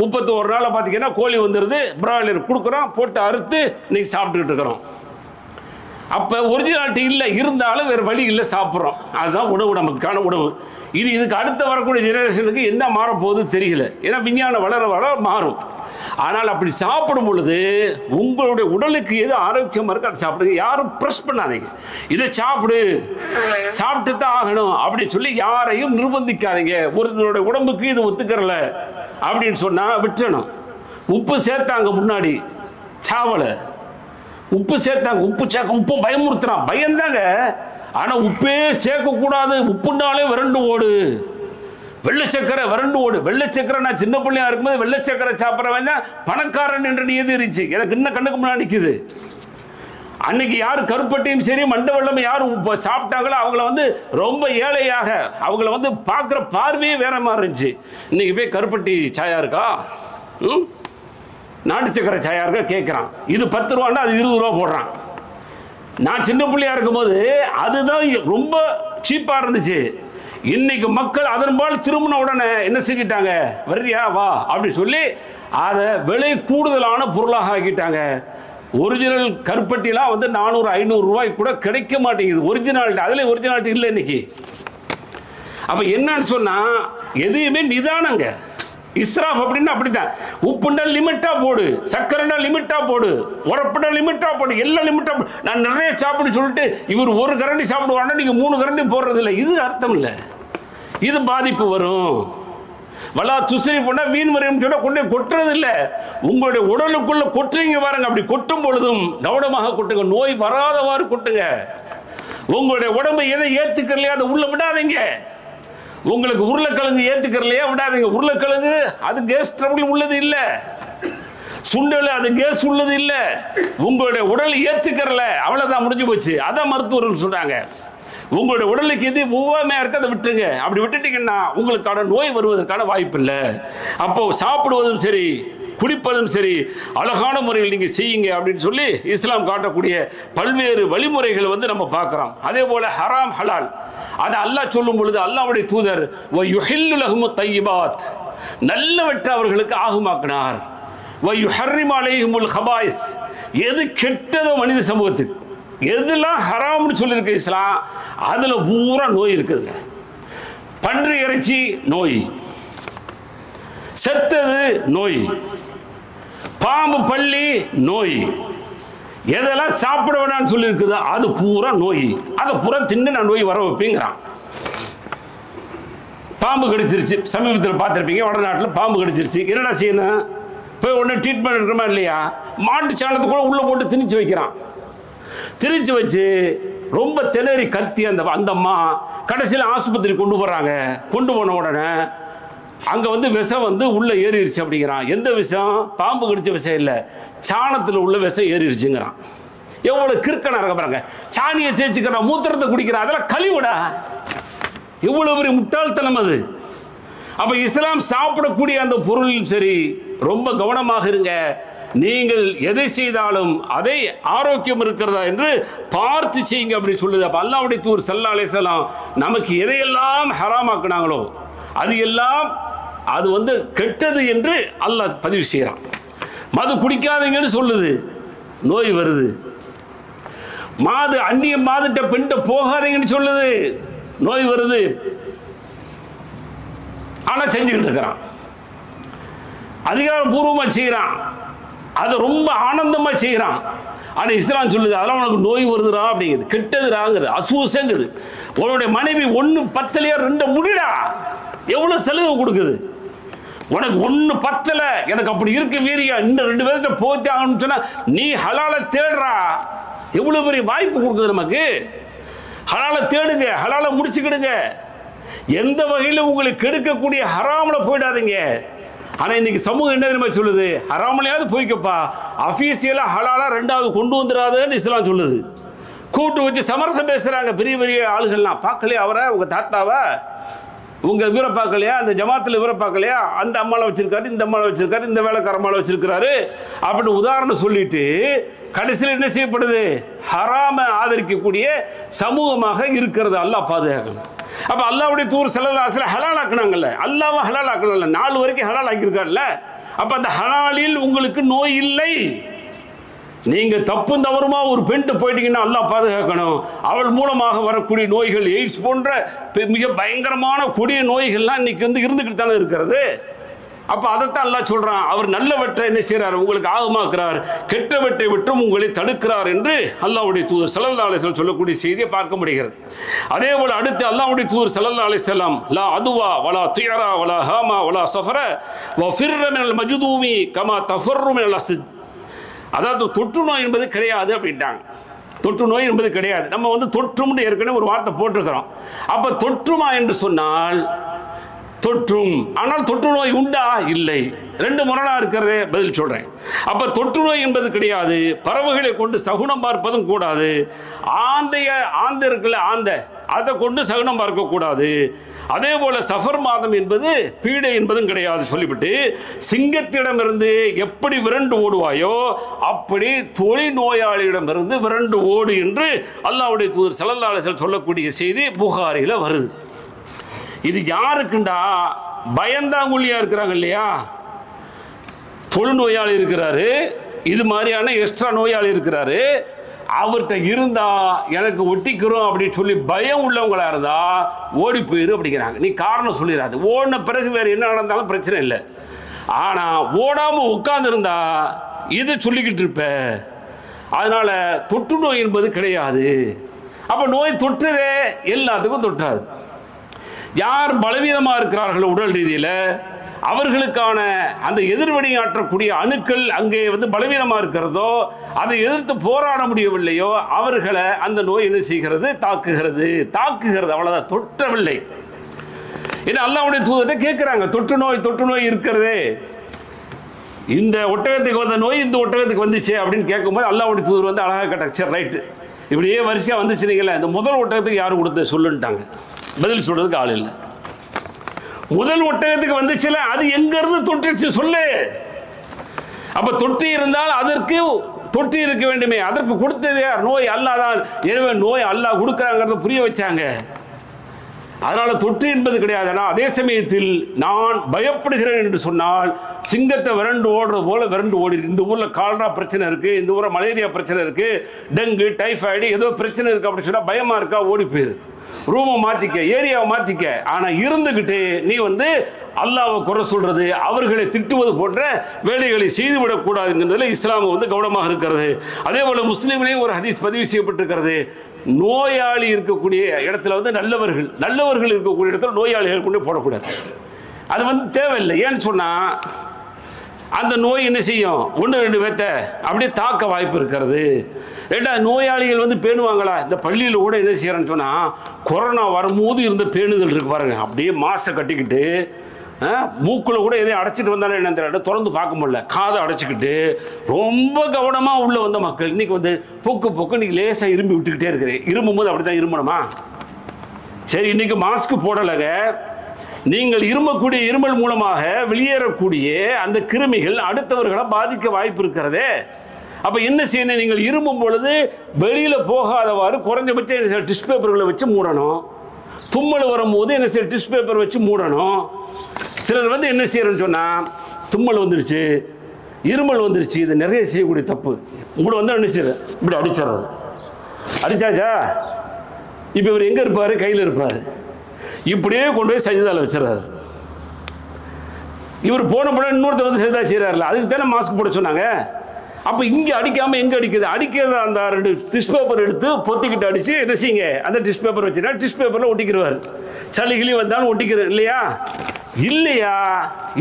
31 நாளாக பார்த்தீங்கன்னா கோழி வந்துடுது. பிராய்லர் கொடுக்குறோம், போட்டு அறுத்து இன்னைக்கு சாப்பிட்டுக்கிட்டு இருக்கிறோம். அப்போ ஒரிஜினாலிட்டி இல்லை, இருந்தாலும் வேறு வழி இல்லை, சாப்பிட்றோம். அதுதான் உணவு, நமக்கான உணவு. இதுக்கு அடுத்து வரக்கூடிய ஜெனரேஷனுக்கு என்ன மாறப்போகுது தெரியல. ஏன்னா விஞ்ஞானம் வளர வளர மாறும். ஆனால் அப்படி சாப்பிடும் பொழுது உங்களுடைய உடலுக்கு எது ஆரோக்கியமாக இருக்கு அதை சாப்பிடுங்க. யாரும் ப்ரெஸ் பண்ணாதீங்க, இதை சாப்பிடு, சாப்பிட்டு தான் ஆகணும் அப்படின்னு சொல்லி யாரையும் நிர்பந்திக்காதீங்க. ஒருத்தருடைய உடம்புக்கு இது ஒத்துக்கிறல அப்படின்னு சொன்னால் விட்டுறணும். உப்பு சேர்த்தாங்க, முன்னாடி சாவலை உப்பு சேர்த்தாங்க, உப்பு சேர்க்க உப்பு பயமுறுத்துறான், பயந்தாங்க. ஆனால் உப்பே சேர்க்கக்கூடாது, உப்புண்டாலே விரண்டு ஓடு, வெள்ளை சக்கரை விரண்டு ஓடு. வெள்ளை சக்கரை நான் சின்ன பிள்ளையா இருக்கும்போது வெள்ளை சக்கரை சாப்பிட்றவன் தான் பணக்காரன் என்ற நியதி இருந்துச்சு. எனக்கு இன்னும் கண்ணுக்கு முன்னாடி நிற்குது. அன்னைக்கு யார் கருப்பட்டியும் சரி மண்டை வெள்ளம் யார் சாப்பிட்டாங்களோ அவங்கள வந்து ரொம்ப ஏழையாக அவங்கள வந்து பார்க்குற பார்வையே வேற மாதிரி இருந்துச்சு. இன்னைக்கு போய் கருப்பட்டி சாயா இருக்கா, நாட்டு சக்கரை சாயா இருக்கா கேட்குறான். இது 10 ரூபான்னா அது 20 ரூபா போடுறான். நான் சின்ன பிள்ளையா இருக்கும்போது அதுதான் ரொம்ப சீப்பாக இருந்துச்சு. இன்னைக்கு மக்கள் அதன்பால் திரும்பின உடனே என்ன செஞ்சிட்டாங்க, வர்றியா வா அப்படி சொல்லி அதை விலை கூடுதலான பொருளாக ஆக்கிட்டாங்க. ஒரிஜினல் கருப்பட்டிலாம் வந்து 400-500 ரூபாய்க்கு கூட கிடைக்க மாட்டேங்குது ஒரிஜினாலிட்டி. அதில் ஒரிஜினாலிட்டி இல்லை இன்னைக்கு. அப்போ என்னன்னு சொன்னால் எதையுமே நிதானங்க. இஸ்ராஃப் அப்படின்னா அப்படித்தான். உப்புண்டா லிமிட்டாக போடு, சக்கரைண்டா லிமிட்டாக போடு, உரப்புண்டா லிமிட்டாக போடு, எல்லாம் லிமிட்டாக போடு. நான் நிறைய சாப்பிடு சொல்லிட்டு இவர் 1 கரண்டி சாப்பிடுவாங்கன்னா நீங்கள் 3 கரண்டி போடுறது இல்லை. இது அர்த்தம் இல்லை, இது பாதிப்பு வரும். வலா துசரி பண்ணா வீண் வரையும் சொன்னா கொண்டு கொட்டுறது இல்லை, உங்களுடைய உடலுக்குள்ள கொட்டுறீங்க பாருங்க. அப்படி கொட்டும் பொழுதும் கவனமாக கொட்டுங்க, நோய் வராதவாறு கொட்டுங்க. உங்களுடைய உடம்பு எதை ஏத்துக்கலையா அதை உள்ள விடாதீங்க. உங்களுக்கு உருளைக்கிழங்கு ஏத்துக்கலையா விடாதீங்க. உருளைக்கிழங்கு அது கேஸ் ட்ரபிள் உள்ளது இல்லை, சுண்டல் அது கேஸ் உள்ளது இல்லை. உங்களுடைய உடல் ஏத்துக்கறல அவ்வளவுதான், முடிஞ்சு போச்சு. அதான் மருத்துவர்கள் சொல்றாங்க, உங்களுடைய உடலுக்கு எது ஒவ்வாமையா இருக்கு அதை விட்டுருங்க. அப்படி விட்டுட்டீங்கன்னா உங்களுக்கான நோய் வருவதற்கான வாய்ப்பு இல்லை. அப்போ சாப்பிடுவதும் சரி குடிப்பதும் சரி அழகான முறையில் நீங்கள் செய்யுங்க அப்படின்னு சொல்லி இஸ்லாம் காட்டக்கூடிய பல்வேறு வழிமுறைகளை வந்து நம்ம பார்க்குறோம். அதே போல் ஹராம் ஹலால் அதை அல்லாஹ் சொல்லும் பொழுது அல்லாஹ்வுடைய தூதர் வயுஹில்லு லஹுமுத் தய்யிபாத் நல்லவற்றை அவர்களுக்கு ஆகுமாக்கினார். வயுஹர்ரிமு அலைஹிமுல் ஹபாயிஸ் எது கெட்டதோ மனித சமூகத்துக்கு எதெல்லாம் ஹராம்னு சொல்லியிருக்கு இஸ்லாம் அதில் பூரா நோய் இருக்குதுங்க. பன்றி இறைச்சி நோய், செத்தது நோய், பாம்பு பள்ளி நோய், எதெல்லாம் சாப்பிட வேணாம்னு சொல்லி இருக்குதோ அது பூரா நோய். அதை பூரா தின்னு நான் நோய் வர வைப்பேங்கிறான். பாம்பு கடிச்சிருச்சு, சமீபத்தில் பார்த்துருப்பீங்க வடநாட்டில் பாம்பு கடிச்சிருச்சு. என்னடா செய்யணும், போய் ஒன்று ட்ரீட்மெண்ட் இருக்கிறமா இல்லையா, மாட்டு சாணத்தை கூட உள்ளே போட்டு திணிச்சு வைக்கிறான். திணிச்சு வச்சு ரொம்ப திணறி கத்தி அந்த அம்மா கடைசியில் ஆஸ்பத்திரி கொண்டு போகிறாங்க. கொண்டு போன உடனே அங்கே வந்து விஷம் வந்து உள்ளே ஏறிடுச்சு அப்படிங்கிறான். எந்த விஷம், பாம்பு கடிச்ச விஷம் இல்லை, சாணத்தில் உள்ள விஷம் ஏறிடுச்சுங்கிறான். எவ்வளோ கிறுக்கனா இருக்க பாருங்க. சாணியை தேய்ச்சிக்கிறான், மூத்திரத்தை குடிக்கிறான், அதெல்லாம் கழிவுடா. எவ்வளோ பெரிய முட்டாள்தனம் அது. அப்போ இஸ்லாம் சாப்பிடக்கூடிய அந்த பொருளும் சரி ரொம்ப கவனமாக இருங்க. நீங்கள் எதை செய்தாலும் அதை ஆரோக்கியம் இருக்கிறதா என்று பார்த்து செய்யுங்க அப்படின்னு சொல்லுது. அப்போ அல்லாஹ்வுடைய தூதர் ஸல்லல்லாஹு அலைஹி வஸல்லம் நமக்கு எதையெல்லாம் ஹராமாக்குனாங்களோ அது எல்லாம் அது வந்து கெட்டது என்று அல்லாஹ் பதிவு செய்கிறான். மது குடிக்காதீங்கன்னு சொல்லுது, நோய் வருது. மாது அந்நிய மாதுட்ட பெண்ட போகாதீங்கன்னு சொல்லுது, நோய் வருது. ஆனால் செஞ்சுக்கிட்டு இருக்கிறான், அதிகாரப்பூர்வமாக செய்கிறான், அதை ரொம்ப ஆனந்தமாக செய்கிறான். ஆனால் இஸ்லாம் சொல்லுது அதெல்லாம் உனக்கு நோய் வருதுடா அப்படிங்குது, கெட்டதுடாங்குது, அசூசங்குது. உன்னுடைய மனைவி 1 பத்தலையா 2 முடிடா, எவ்வளோ செலவு கொடுக்குது. உனக்கு 1 பத்தலை, எனக்கு அப்படி இருக்கு வீரியா, இன்னும் 2 பேர்கிட்ட போத்தி ஆகணும்னு சொன்னால் நீ ஹலாலை தேடுறா. எவ்வளோ பெரிய வாய்ப்பு கொடுக்குது நமக்கு. ஹலாலை தேடுங்க, ஹலாலை முடிச்சுக்கிடுங்க. எந்த வகையில் உங்களுக்கு கெடுக்கக்கூடிய ஹராமில் போயிடாதீங்க. ஆனால் இன்னைக்கு சமூகம் என்ன தெரியுமா சொல்லுது, ஹராமலையாவது போய்க்கப்பா, அஃபீஷியலாக ஹலாலாக 2வது கொண்டு வந்துடாதுன்னு இஸ்லாம் சொல்லுது. கூட்டு வச்சு சமரசம் பேசுகிறாங்க பெரிய பெரிய ஆளுகள்லாம். பார்க்கலையா அவரை, உங்கள் தாத்தாவை, உங்கள் இவரை பார்க்கலையா, அந்த ஜமாத்தில் இவரை பார்க்கலையா, அந்த அம்மாவை வச்சிருக்காரு, இந்த அம்மாவை வச்சிருக்காரு, இந்த வேலைக்கார அம்மாவை வச்சிருக்கிறாரு அப்படின்னு உதாரணம் சொல்லிட்டு கடைசியில் என்ன செய்யப்படுது, ஹராம ஆதரிக்கக்கூடிய சமூகமாக இருக்கிறது. அல்லாஹ் பாதுகாக்கணும். அப்போ அல்லாஹ்வுடைய தூதர் ஸல்லல்லாஹு அலைஹி வஸல்லம் ஹலால் ஆக்குனாங்கல்ல, அல்லாஹ் ஹலால் ஆக்கல, 4 வரைக்கும் ஹலால் ஆக்கியிருக்காருல்ல. அப்போ அந்த ஹலாலில் உங்களுக்கு நோய் இல்லை. நீங்க தப்பும் தவறுமா ஒரு பெண்ணு போயிட்டீங்கன்னா அல்லாஹ் பாதுகாக்கணும். அவள் மூலமாக வரக்கூடிய நோய்கள், எய்ட்ஸ் போன்ற மிக பயங்கரமான கொடிய நோய்கள்லாம் இன்னைக்கு வந்து இருந்துக்கிட்டு தானே இருக்கிறது. அப்போ அதைத்தான் அல்லாஹ் சொல்றான், அவர் நல்லவற்றை என்ன செய்கிறார், உங்களுக்கு ஆகமாக்குறார், கெட்டவற்றை விட்டும் உங்களை தடுக்கிறார் என்று அல்லாஹ்வுடைய தூதர் ஸல்லல்லாஹு அலைஹி வஸல்லம் சொல்லக்கூடிய செய்தியை பார்க்க முடிகிறது. அதே போல் அடுத்து அல்லாஹ்வுடைய தூதர் ஸல்லல்லாஹு அலைஹி வஸல்லம் லா அதுவா வலா தியரா வலா ஹாமா வலா சஃபர வ ஃபிர்ர மினல் மஜ்தூமி கமா தஃபர்ரு மினல் அஸ்த். அதாவது தொற்று நோய் என்பது கிடையாது அப்படின்ட்டாங்க. தொற்று நோய் என்பது கிடையாது. நம்ம வந்து தொற்றும்னு ஏற்கனவே ஒரு வார்த்தை போட்டிருக்கிறோம். அப்போ தொற்றுமா என்று சொன்னால் தொற்றும். ஆனால் தொற்று நோய் உண்டா? இல்லை. ரெண்டு முரணா இருக்கிறதே பதில் சொல்றேன். அப்ப தொற்று நோய் என்பது கிடையாது. பறவைகளை கொண்டு சகுனம் பார்ப்பதும் கூடாது. ஆந்தை இருக்குல்ல, அதை கொண்டு சகுனம் பார்க்க கூடாது. அதே போல சஃபர் மாதம் என்பது பீடை என்பதும் கிடையாது சொல்லிவிட்டு, சிங்கத்திடமிருந்து எப்படி விரண்டு ஓடுவாயோ அப்படி தொழில்நோயாளியிடமிருந்து விரண்டு ஓடு என்று அல்லாஹ்வுடைய தூதர் ஸல்லல்லாஹு அலைஹி வஸல்லம் சொல்லக்கூடிய செய்தி புகாரில வருது. இது யாருக்குண்டா? பயந்தாங்குழியா இருக்கிறாங்க இல்லையா, தொழுநோயாளி இருக்கிறாரு, இது மாதிரியான எக்ஸ்ட்ரா நோயாளி இருக்கிறாரு, அவர்கிட்ட இருந்தா எனக்கு ஒட்டிக்கிறோம் அப்படின்னு சொல்லி பயம் உள்ளவங்களா இருந்தா ஓடி போயிரு அப்படிங்கிறாங்க. நீ காரணம் சொல்லிடாது. ஓடின பிறகு வேற என்ன நடந்தாலும் பிரச்சனை இல்லை. ஆனா ஓடாம உட்கார்ந்து இருந்தா இதை சொல்லிக்கிட்டு இருப்ப. அதனால தொற்று நோய் என்பது கிடையாது. அப்ப நோய் தொற்றுதே, எல்லாத்துக்கும் தொற்றாது. யார் பலவீனமாக இருக்கிறார்களோ உடல் ரீதியில், அவர்களுக்கான அந்த எதிர்வினையாற்றக்கூடிய அணுக்கள் அங்கே பலவீனமாக இருக்கிறதோ, அதை எதிர்த்து போராட முடியவில்லையோ, அவர்களை அந்த நோய் என்ன செய்கிறது? தாக்குகிறது. அவ்வளவுதான், தொற்றவில்லை. ஏன்னா அல்லாஹ்வுடைய தூதர்கிட்ட கேட்கிறாங்க, தொற்று நோய் இருக்கிறதே, இந்த ஒட்டகத்துக்கு வந்த நோய் இந்த ஒட்டகத்துக்கு வந்துச்சு அப்படின்னு கேட்கும்போது அல்லாஹ்வுடைய தூதர் அழகாக கேட்டாங்க. சரி, ரைட்டு, இப்படியே வரிசையாக வந்துச்சுனீங்களே, இந்த முதல் ஒட்டகத்துக்கு யார் கொடுத்து சொல்லுன்ட்டாங்க. பதில் சொல்றதுக்கு ஆள் இல்லை. முதல் ஒட்டகத்துக்கு வந்துச்சுல, அது எங்க இருந்து தொற்றுச்சு சொல்லு. அப்ப தொற்று இருந்தால் அதற்கு தொற்று இருக்க வேண்டுமே, அதற்கு கொடுத்தது யார்? நோய் அல்லாஹ் தான். எனவே நோய் அல்லாஹ் கொடுக்கறாங்கறத புரிய வச்சாங்க. அதனால தொற்று என்பது கிடையாது. அதே சமயத்தில் நான் பயப்படுகிறேன் என்று சொன்னால் சிங்கத்தை விரண்டு ஓடுறது போல விரண்டு ஓடி. இந்த ஊர்ல கால்ரா பிரச்சனை இருக்கு, இந்த ஊர்ல மலேரியா பிரச்சனை இருக்கு, டெங்கு டைஃபாய்டு ஏதோ பிரச்சனை இருக்கு அப்படின்னு சொன்னா பயமா இருக்கா? ஓடி போயிரு, ரூமை மாத்திக்க, ஏரியாவை மாத்திக்க. ஆனா இருந்துகிட்டு நீ அல்லாஹ்வை குறை சொல்றது, அவர்களை திட்டுவது போன்ற வேலைகளை செய்துவிடக் கூடாதுங்கிறதுல இஸ்லாம் கவனமாக இருக்கிறது. அதே போல முஸ்லீம்லேயும் ஒரு ஹதீஸ் பதிவு செய்யப்பட்டிருக்கிறது. நோயாளி இருக்கக்கூடிய இடத்துல நல்லவர்கள் இருக்கக்கூடிய இடத்துல நோயாளிகள் கொண்டு போடக்கூடாது. அது தேவையில்லை. ஏன்னு சொன்னா அந்த நோய் என்ன செய்யும்? 1-2 பேர்த்த அப்படியே தாக்க வாய்ப்பு இருக்கிறது. ரெண்டாவது, நோயாளிகள் பேணுவாங்களா? இந்த பள்ளியில் கூட என்ன செய்யறேன்னு சொன்னா, கொரோனா வரும்போது இருந்த பேணுதல் இருக்கு பாருங்க, அப்படியே மாசை கட்டிக்கிட்டு மூக்குல கூட எதையும் அடைச்சிட்டு வந்தாலும் என்ன தெரியல, திறந்து பார்க்க முடியல, காதை அடைச்சிக்கிட்டு ரொம்ப கவனமா உள்ள வந்த மக்கள் இன்னைக்கு பொக்கு நீங்க லேசா இரும்பி விட்டுக்கிட்டே இருக்கிறேன். இருமும் போது அப்படித்தான் இருமணுமா? சரி, இன்னைக்கு மாஸ்க் போடலங்க. நீங்கள் இருமக்கூடிய இருமல் மூலமாக வெளியேறக்கூடிய அந்த கிருமிகள் அடுத்தவர்களை பாதிக்க வாய்ப்பு இருக்கிறதே. அப்ப என்ன செய்யணும்? நீங்கள் இருமும் பொழுது வெளியில போகாதவாறு குறைஞ்சபட்சம் டிஷ்யூ பேப்பர்களை வச்சு மூடணும். தும்மல் வரும்போது என்ன செய்ய? டிஷ்யூ பேப்பர் வச்சு மூடணும். சிலர் என்ன செய்யறன்னு சொன்னா, தும்மல் வந்துருச்சு, இருமல் வந்துருச்சு, இது நிறைய செய்யக்கூடிய தப்பு. உங்களை என்ன செய்யறது? இப்படி அடிச்சிடறது. அடிச்சாச்சா, இப்ப இவர் எங்க இருப்பாரு? கையில் இருப்பாரு. இப்படியே கொண்டு போய் சஜிதால வச்சிடறாரு. இவர் போன படம் இன்னொருத்தர் சஜிதா செய்யறாருல, அதுக்கு தானே மாஸ்க் போட சொன்னாங்க. அப்ப இங்க அடிக்காம எங்க அடிக்குது? அடிக்கிறது அந்த 2 டிஷ்யூ பேப்பர் எடுத்து பொத்திக்கிட்டு அடிச்சு என்ன செய்யுங்க? அந்த டிஷ்யூ பேப்பர் வச்சுன்னா டிஷ்யூ பேப்பர்ல ஒட்டிக்கிடுவார். சளிகிளி வந்தாலும் ஒட்டிக்கிற இல்லையா?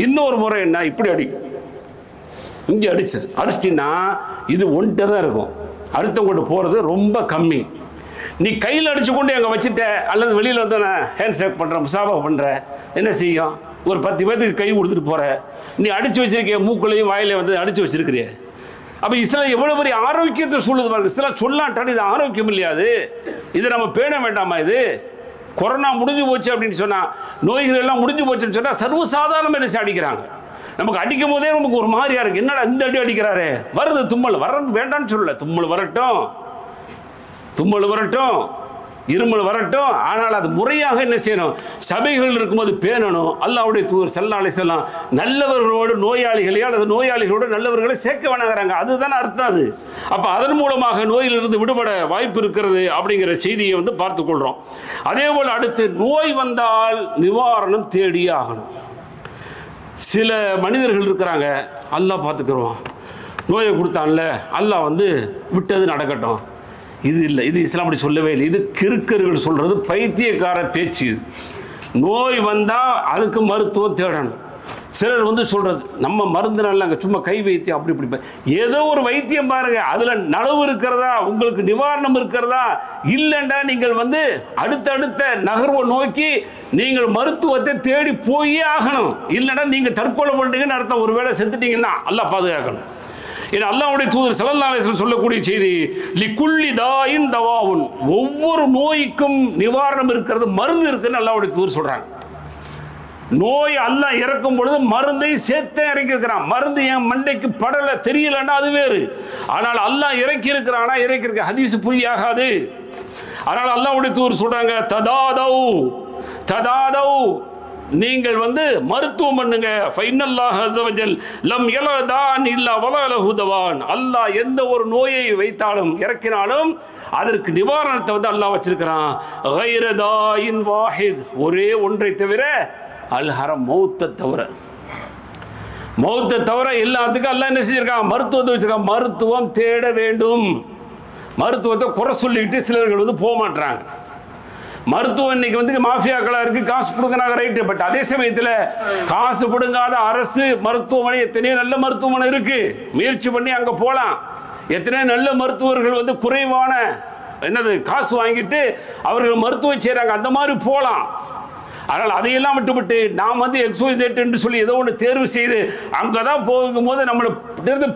இன்னொரு முறை என்ன? இப்படி அடிக்கும். இங்க அடிச்சிட்டீங்கன்னா இது ஒன்றை தான் இருக்கும், அடுத்தவங்க போறது ரொம்ப கம்மி. நீ கையில் அடிச்சு கொண்டு அங்கே வச்சுட்ட, அல்லது வெளியில் ஹேண்ட் ஷேக் பண்ற, முசாபா பண்ற, என்ன செய்யும்? ஒரு 10 பேருக்கு கை கொடுத்துட்டு போற, நீ அடிச்சு வச்சிருக்கிய, மூக்குலையும் வாயிலையும் அடிச்சு வச்சிருக்கிறிய. அப்ப இஸ்லாம் எவ்வளவு பெரிய ஆரோக்கியத்தை சொல்லுது பாருங்க. இஸ்லாம் சொல்லாட்டாலும் இது ஆரோக்கியம் இல்லையாது? இதை நம்ம பேண வேண்டாமா? இது கொரோனா முடிஞ்சு போச்சு அப்படின்னு சொன்னா, நோய்கள் எல்லாம் முடிஞ்சு போச்சுன்னு சொன்னா சர்வசாதாரண என்ன அடிக்கிறாங்க. நமக்கு அடிக்கும் போதே நமக்கு ஒரு மாதிரியா இருக்கு, என்னடா இந்த அடி அடிக்கிறாரு? வருது தும்மல், வேண்டான்னு சொல்லல, தும்மல் வரட்டும், இருமல் வரட்டும். ஆனால் அது முறையாக என்ன செய்யணும்? சபைகள் இருக்கும்போது பேணணும். அல்லாஹ்வுடைய தூதர் ஸல்லல்லாஹு அலைஹி வஸல்லம் நல்லவர்களோடு நோயாளிகளை அல்லது நோயாளிகளோடு நல்லவர்களை சேர்க்க வேணாங்கிறாங்க. அதுதான் அர்த்தம். அது அப்ப அதன் மூலமாக நோயிலிருந்து விடுபட வாய்ப்பு இருக்கிறது அப்படிங்கிற செய்தியை பார்த்துக் கொள்றோம். அதே போல அடுத்து, நோய் வந்தால் நிவாரணம் தேடியே ஆகணும். சில மனிதர்கள் இருக்கிறாங்க, அல்லாஹ் பார்த்துக்கிறோம், நோயை கொடுத்தான்ல, அல்லாஹ் விட்டது நடக்கட்டும். இது இல்லை, இது இஸ்லாம் அப்படி சொல்லவே இல்லை. இது கிறுக்கர்கள் சொல்றது, பைத்தியக்கார பேச்சு. நோய் வந்தால் அதுக்கு மருத்துவம் தேடணும். சிலர் சொல்றது, நம்ம மருந்துனால அங்கே சும்மா கை வைத்தியம் அப்படி இப்படி, ஏதோ ஒரு வைத்தியம் பாருங்க, அதுல நலவு இருக்கிறதா, உங்களுக்கு நிவாரணம் இருக்கிறதா? இல்லைண்டா நீங்கள் அடுத்தடுத்த நகர்வை நோக்கி நீங்கள் மருத்துவத்தை தேடி போயே ஆகணும். இல்லைன்னா நீங்கள் தற்கொலை பண்ணுறீங்கன்னு அர்த்தம். ஒரு வேளை செத்துட்டீங்கன்னா அல்லாஹ் பாதுகாக்கணும். ஏன்னா அல்லாஹ்வுடைய தூதர் ஸல்லல்லாஹு அலைஹி வஸல்லம் சொல்லக்கூடிய செய்தி, லிக்குல்லி தாயின் தவாவுன், ஒவ்வொரு நோய்க்கும் நிவாரணம் இருக்கிறது, மருந்து இருக்குன்னு அல்லாஹ்வுடைய தூதர் சொல்கிறாங்க. நோய் அல்லாஹ் இறக்கும் பொழுது மருந்தை சேர்த்தே இறக்கி இருக்கிறான். மருந்து என் மண்டைக்கு படலை தெரியலன்னா அது வேறு. ஆனால் அல்லாஹ் இறக்கி இருக்கிறானா, இறக்கி இருக்க ஹதீஸ் பொய்யாகாது. அதனால் அல்லாஹ்வுடைய தூதர் சொல்றாங்க, ததாதவ் ததாதவ், நீங்கள் மருத்துவம் பண்ணுங்க. ஃபைனல்லாஹ் அஸ்ஸவஜல் லம் யலதான் இல்லா வலலஹு தவான், அல்லாஹ் எந்த ஒரு நோயை வைத்தாலும் இறக்கினாலும் அதற்கு நிவாரணத்தை அல்லாஹ் வச்சிருக்கிறான். கைர தாயின் வாஹித், ஒரே ஒன்றை தவிர, அல்ஹரம், மௌத்தை தவிர. மௌத்தை தவிர எல்லாத்துக்கும் அல்லாஹ் என்ன செஞ்சிருக்கான்? மருத்துவத்தை வச்சிருக்கான். மருத்துவம் தேட வேண்டும். மருத்துவத்தை குறை சொல்லிட்டு சிலர்கள் போக மாட்டாங்க. மருத்துவம் இன்னைக்கு மாஃபியாக்களாக இருக்குது, காசு பிடுங்கிறாங்க, ரைட்டு. பட் அதே சமயத்தில் காசு பிடுங்காத அரசு மருத்துவமனை எத்தனையோ நல்ல மருத்துவமனை இருக்குது, முயற்சி பண்ணி அங்கே போகலாம். எத்தனையோ நல்ல மருத்துவர்கள் குறைவான காசு வாங்கிட்டு அவர்கள் மருத்துவம் செய்கிறாங்க, அந்த மாதிரி போகலாம். அதனால் அதையெல்லாம் விட்டுவிட்டு நாம் XYZ என்று சொல்லி ஏதோ ஒன்று தேர்வு செய்து அங்கே தான் போகும்போது நம்மளை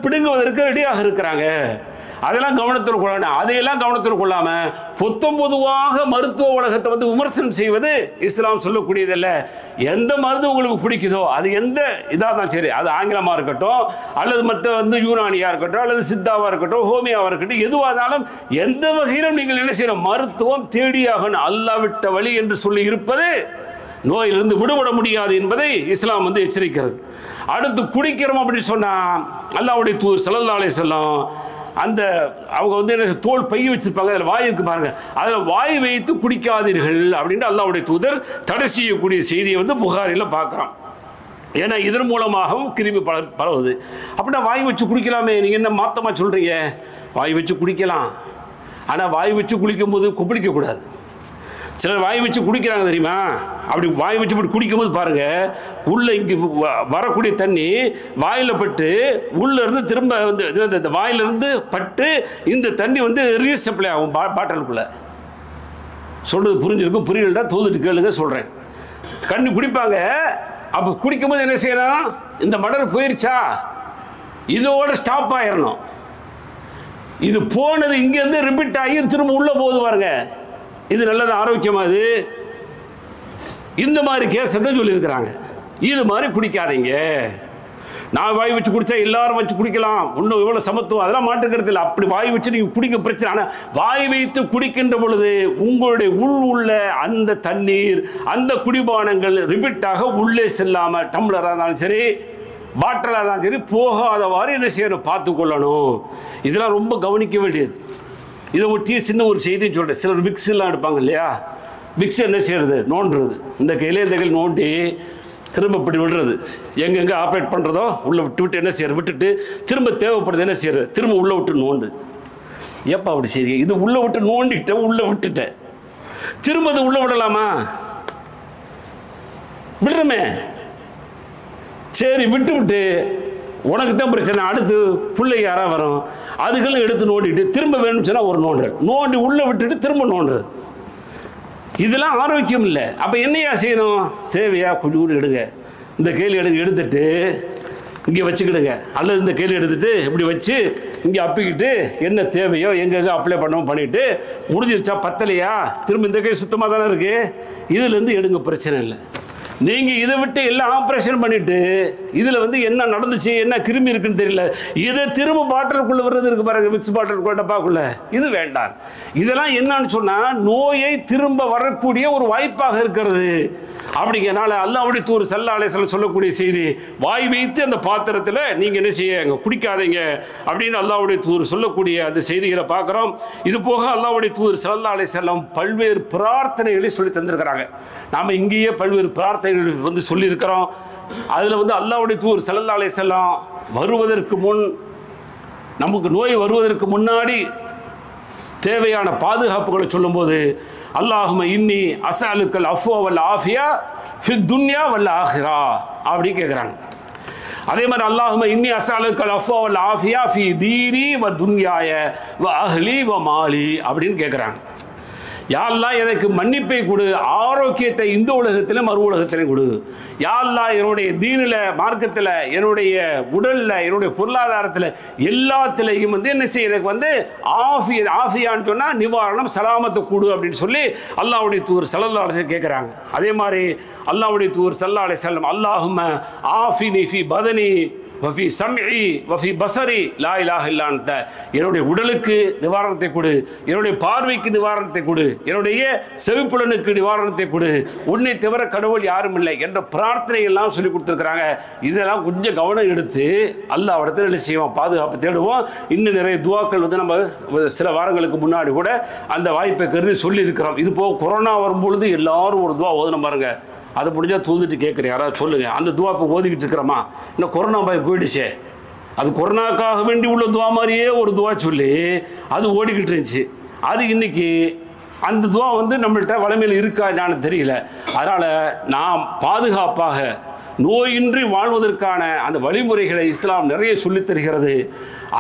பிடுங்குவதற்கு ரெடியாக இருக்கிறாங்க. அதெல்லாம் கவனத்தில் கொள்ளணும். அதையெல்லாம் கவனத்தில் கொள்ளாமல் பொதுவாக மருத்துவ உலகத்தை விமர்சனம் செய்வது இஸ்லாம் சொல்லக்கூடியதில்லை. எந்த மருந்து உங்களுக்கு பிடிக்குதோ, அது எந்த இதாக தான் சரி, அது ஆங்கிலமாக இருக்கட்டும், அல்லது மற்ற யூனானியாக இருக்கட்டும், அல்லது சித்தாவாக இருக்கட்டும், ஹோமியாவாக இருக்கட்டும், எதுவாக இருந்தாலும் எந்த வகையிலும் நீங்கள் என்ன செய்யணும்? மருத்துவம் தேடியாகணும். அல்லாஹ் விட்ட வழி என்று சொல்லி இருப்பது நோயிலிருந்து விடுபட முடியாது என்பதை இஸ்லாம் எச்சரிக்கிறது. அடுத்து குடிக்கிறோம் அப்படின்னு சொன்னால் அல்லாஹ்வுடைய தூதர் ஸல்லல்லாஹு அலைஹி வஸல்லம் அந்த அவங்க தோல் பை வச்சிருப்பாங்க, அதில் வாய் இருக்கு பாருங்க, அதில் வாய் வைத்து குடிக்காதீர்கள் அப்படின்ட்டு அல்லாஹ்வுடைய தூதர் தடை செய்யக்கூடிய செய்தியை புகாரில் பார்க்குறோம். ஏன்னா இதன் மூலமாகவும் கிருமி பரவுது. அப்படின்னா வாய் வச்சு குடிக்கலாமே, நீங்கள் என்ன மாத்தமாக சொல்கிறீங்க? வாய் வச்சு குடிக்கலாம், ஆனால் வாய் வச்சு குளிக்கும் போது கொப்பளிக்கக்கூடாது. சிலர் வாய் வச்சு குடிக்கிறாங்க தெரியுமா? அப்படி வாய் வச்சு போட்டு குடிக்கும்போது பாருங்கள், உள்ளே இங்கே வரக்கூடிய தண்ணி வாயில் பட்டு உள்ளேருந்து திரும்ப இந்த வாயிலிருந்து பட்டு இந்த தண்ணி ரீசப்ளை ஆகும் பாட்டிலுக்குள்ளே. சொல்கிறது புரிஞ்சிருக்கும், புரியலடா தோதுட்டு கேளுங்க சொல்கிறேன். தண்ணி குடிப்பாங்க, அப்போ குடிக்கும்போது என்ன செய்யணும்? இந்த மடல் போயிருச்சா, இதோட ஸ்டாப் ஆயிடணும். இது போனது இங்கேருந்து ரிப்பீட் ஆகி திரும்ப உள்ளே போகுது பாருங்க, இது நல்லது, ஆரோக்கியமாக. இது இந்த மாதிரி கேஸ் தான் சொல்லியிருக்கிறாங்க. இது மாதிரி குடிக்காதீங்க. நான் வாய் வச்சு குடித்தா எல்லாரும் வச்சு குடிக்கலாம், இன்னும் இவ்வளோ சமத்துவம், அதெல்லாம் மாற்றுக்கிறது இல்லை. அப்படி வாய் வச்சு நீங்கள் குடிக்க பிரச்சனை. ஆனால் வாய் வைத்து குடிக்கின்ற பொழுது உங்களுடைய உள்ள அந்த தண்ணீர், அந்த குடிபானங்கள் ரிப்பீட்டாக உள்ளே செல்லாமல், டம்ளராக இருந்தாலும் சரி, பாட்டிலாக இருந்தாலும் சரி, போகாதவாறு என்ன செய்யணும்? பார்த்து கொள்ளணும். இதெல்லாம் ரொம்ப கவனிக்க வேண்டியது. இதை ஒட்டிய சின்ன ஒரு செய்தின்னு சொல்கிறேன். சிலர் விக்ஸ் எல்லாம் எடுப்பாங்க இல்லையா? விக்ஸ் என்ன செய்கிறது? நோண்டுறது. இந்த கையில் இந்த கையில் நோண்டி திரும்ப இப்படி விடுறது. எங்கெங்கே ஆப்ரேட் பண்ணுறதோ உள்ளே விட்டு என்ன செய்யறது? விட்டுட்டு திரும்ப தேவைப்படுது என்ன செய்யறது? திரும்ப உள்ளே விட்டு நோண்டு. எப்போ அப்படி சரி, இது உள்ளே விட்டு நோண்டிட்டேன், உள்ளே விட்டுட்டேன், திரும்ப அது உள்ளே விடலாமா? விடுறமே. சரி, விட்டு உனக்கு தான் பிரச்சனை, அடுத்து பிள்ளை யாராக வரும், அதுக்கெல்லாம் எடுத்து நோண்டிட்டு திரும்ப வேணும்னு சொன்னால் ஒரு நோண்டி உள்ளே விட்டுட்டு திரும்ப நோண்டுறது. இதெல்லாம் ஆரோக்கியம் இல்லை. அப்போ என்னையா செய்யணும்? தேவையா கொஞ்சம் எடுங்க, இந்த கேள்வி எடுத்துட்டு இங்கே வச்சுக்கிடுங்க, அல்லது இந்த கேள்வி எடுத்துட்டு இப்படி வச்சு இங்கே அப்பிக்கிட்டு என்ன தேவையோ எங்கெங்கே அப்ளை பண்ணவும் பண்ணிவிட்டு முடிஞ்சிருச்சா, பத்தலையா, திரும்ப இந்த கேள்வி சுத்தமாக தானே இருக்குது, இதுலேருந்து எடுங்க, பிரச்சனை இல்லை. நீங்கள் இதை விட்டு எல்லாம் ஆப்ரேஷன் பண்ணிவிட்டு இதில் என்ன நடந்துச்சு, என்ன கிருமி இருக்குன்னு தெரியல, இதை திரும்ப பாட்டிலுக்குள்ளே வர்றது இருக்குது பாருங்கள், விக்ஸ் பாட்டிலுக்குள்ள டப்பாக்குள்ளே, இது வேண்டாம். இதெல்லாம் என்னன்னு சொன்னால் நோயை திரும்ப வரக்கூடிய ஒரு வாய்ப்பாக இருக்கிறது. அப்படிங்கிறனால அல்லாஹ்வுடைய தூதர் ஸல்லல்லாஹு அலைஹி வஸல்லம் சொல்லக்கூடிய செய்தி, வாய் வைத்து அந்த பாத்திரத்தில் நீங்கள் என்ன செய்யுங்க? குடிக்காதீங்க அப்படின்னு அல்லாஹ்வுடைய தூதர் சொல்லக்கூடிய அந்த செய்திகளை பார்க்குறோம். இது போக அல்லாஹ்வுடைய தூதர் ஸல்லல்லாஹு அலைஹி வஸல்லம் பல்வேறு பிரார்த்தனைகளை சொல்லி தந்திருக்கிறாங்க. நாம் இங்கேயே பல்வேறு பிரார்த்தனைகள் சொல்லியிருக்கிறோம். அதில் அல்லாஹ்வுடைய தூதர் ஸல்லல்லாஹு அலைஹி வஸல்லம் வருவதற்கு முன், நமக்கு நோய் வருவதற்கு முன்னாடி தேவையான பாதுகாப்புகளை சொல்லும்போது, அல்லாஹும்ம இன்னி அஸ்அலுக்கல் அஃப்வ வல் ஆஃபியா ஃபித் துன்யா வல் ஆஹிரா அப்படி கேட்குறாங்க. அதே மாதிரி அல்லாஹும்ம இன்னி அஸ்அலுக்கல் அஃப்வ வல் ஆஃபியா ஃபி தீனி வ துன்யாய வ அஹ்லி வ மாலி அப்படின்னு கேட்குறாங்க. யா அல்லாஹ் எனக்கு மன்னிப்பை கொடு, ஆரோக்கியத்தை இந்த உலகத்திலும் மறு உலகத்திலும் கொடு. யா அல்லாஹ் என்னுடைய தீனில், மார்க்கத்தில், என்னுடைய உடலில், என்னுடைய பொருளாதாரத்தில் எல்லாத்திலையும் வந்து என்ன செய்ய எனக்கு வந்து ஆஃபியான்னு சொன்னால் நிவாரணம், சலாமத்தை கொடு அப்படின்னு சொல்லி அல்லாஹ்வுடைய தூதர் ஸல்லல்லாஹு அலைஹி வஸல்லம் கேட்குறாங்க. அதே மாதிரி அல்லாஹ்வுடைய தூதர் ஸல்லல்லாஹு அலைஹி வஸல்லம் அல்லாஹும்ம ஆஃபினி ஃபி பதனி வஃபி சம்இ வஃபி பஸரி லா இலாஹ இல்லா அன்த, என்னுடைய உடலுக்கு நிவாரணத்தை கொடு, என்னுடைய பார்வைக்கு நிவாரணத்தை கொடு, என்னுடைய செவிப்புலனுக்கு நிவாரணத்தை கொடு, உன்னை தவிர கடவுள் யாரும் இல்லை என்ற பிரார்த்தனை எல்லாம் சொல்லி கொடுத்துருக்குறாங்க. இதெல்லாம் கொஞ்சம் கவனம் எடுத்து அல்லாஹ் இடத்துல என்ன செய்வோம், பாதுகாப்பு தேடுவோம். இன்னும் நிறைய துவாக்கள் வந்து நம்ம சில வாரங்களுக்கு முன்னாடி கூட அந்த வாய்ப்பை கருதி சொல்லியிருக்கிறோம். இது போக கொரோனா வரும்பொழுது எல்லாரும் ஒரு துவா ஓதணும் பாருங்க. அதை முடிஞ்சால் தூந்துட்டு கேட்குறேன், யாராவது சொல்லுங்கள். அந்த துவா இப்போ ஓதிக்கிட்டு இருக்கிறோமா? இன்னும் கொரோனா பயம் போயிடுச்சே. அது கொரோனாக்காக வேண்டி உள்ள துவா மாதிரியே ஒரு துவா சொல்லி அது ஓடிக்கிட்டு இருந்துச்சு. அது இன்னைக்கு அந்த துவா வந்து நம்மள்கிட்ட வளமையில் இருக்கா என்னன்னு தெரியல. அதனால் நாம் பாதுகாப்பாக நோயின்றி வாழ்வதற்கான அந்த வழிமுறைகளை இஸ்லாம் நிறைய சொல்லித் தருகிறது.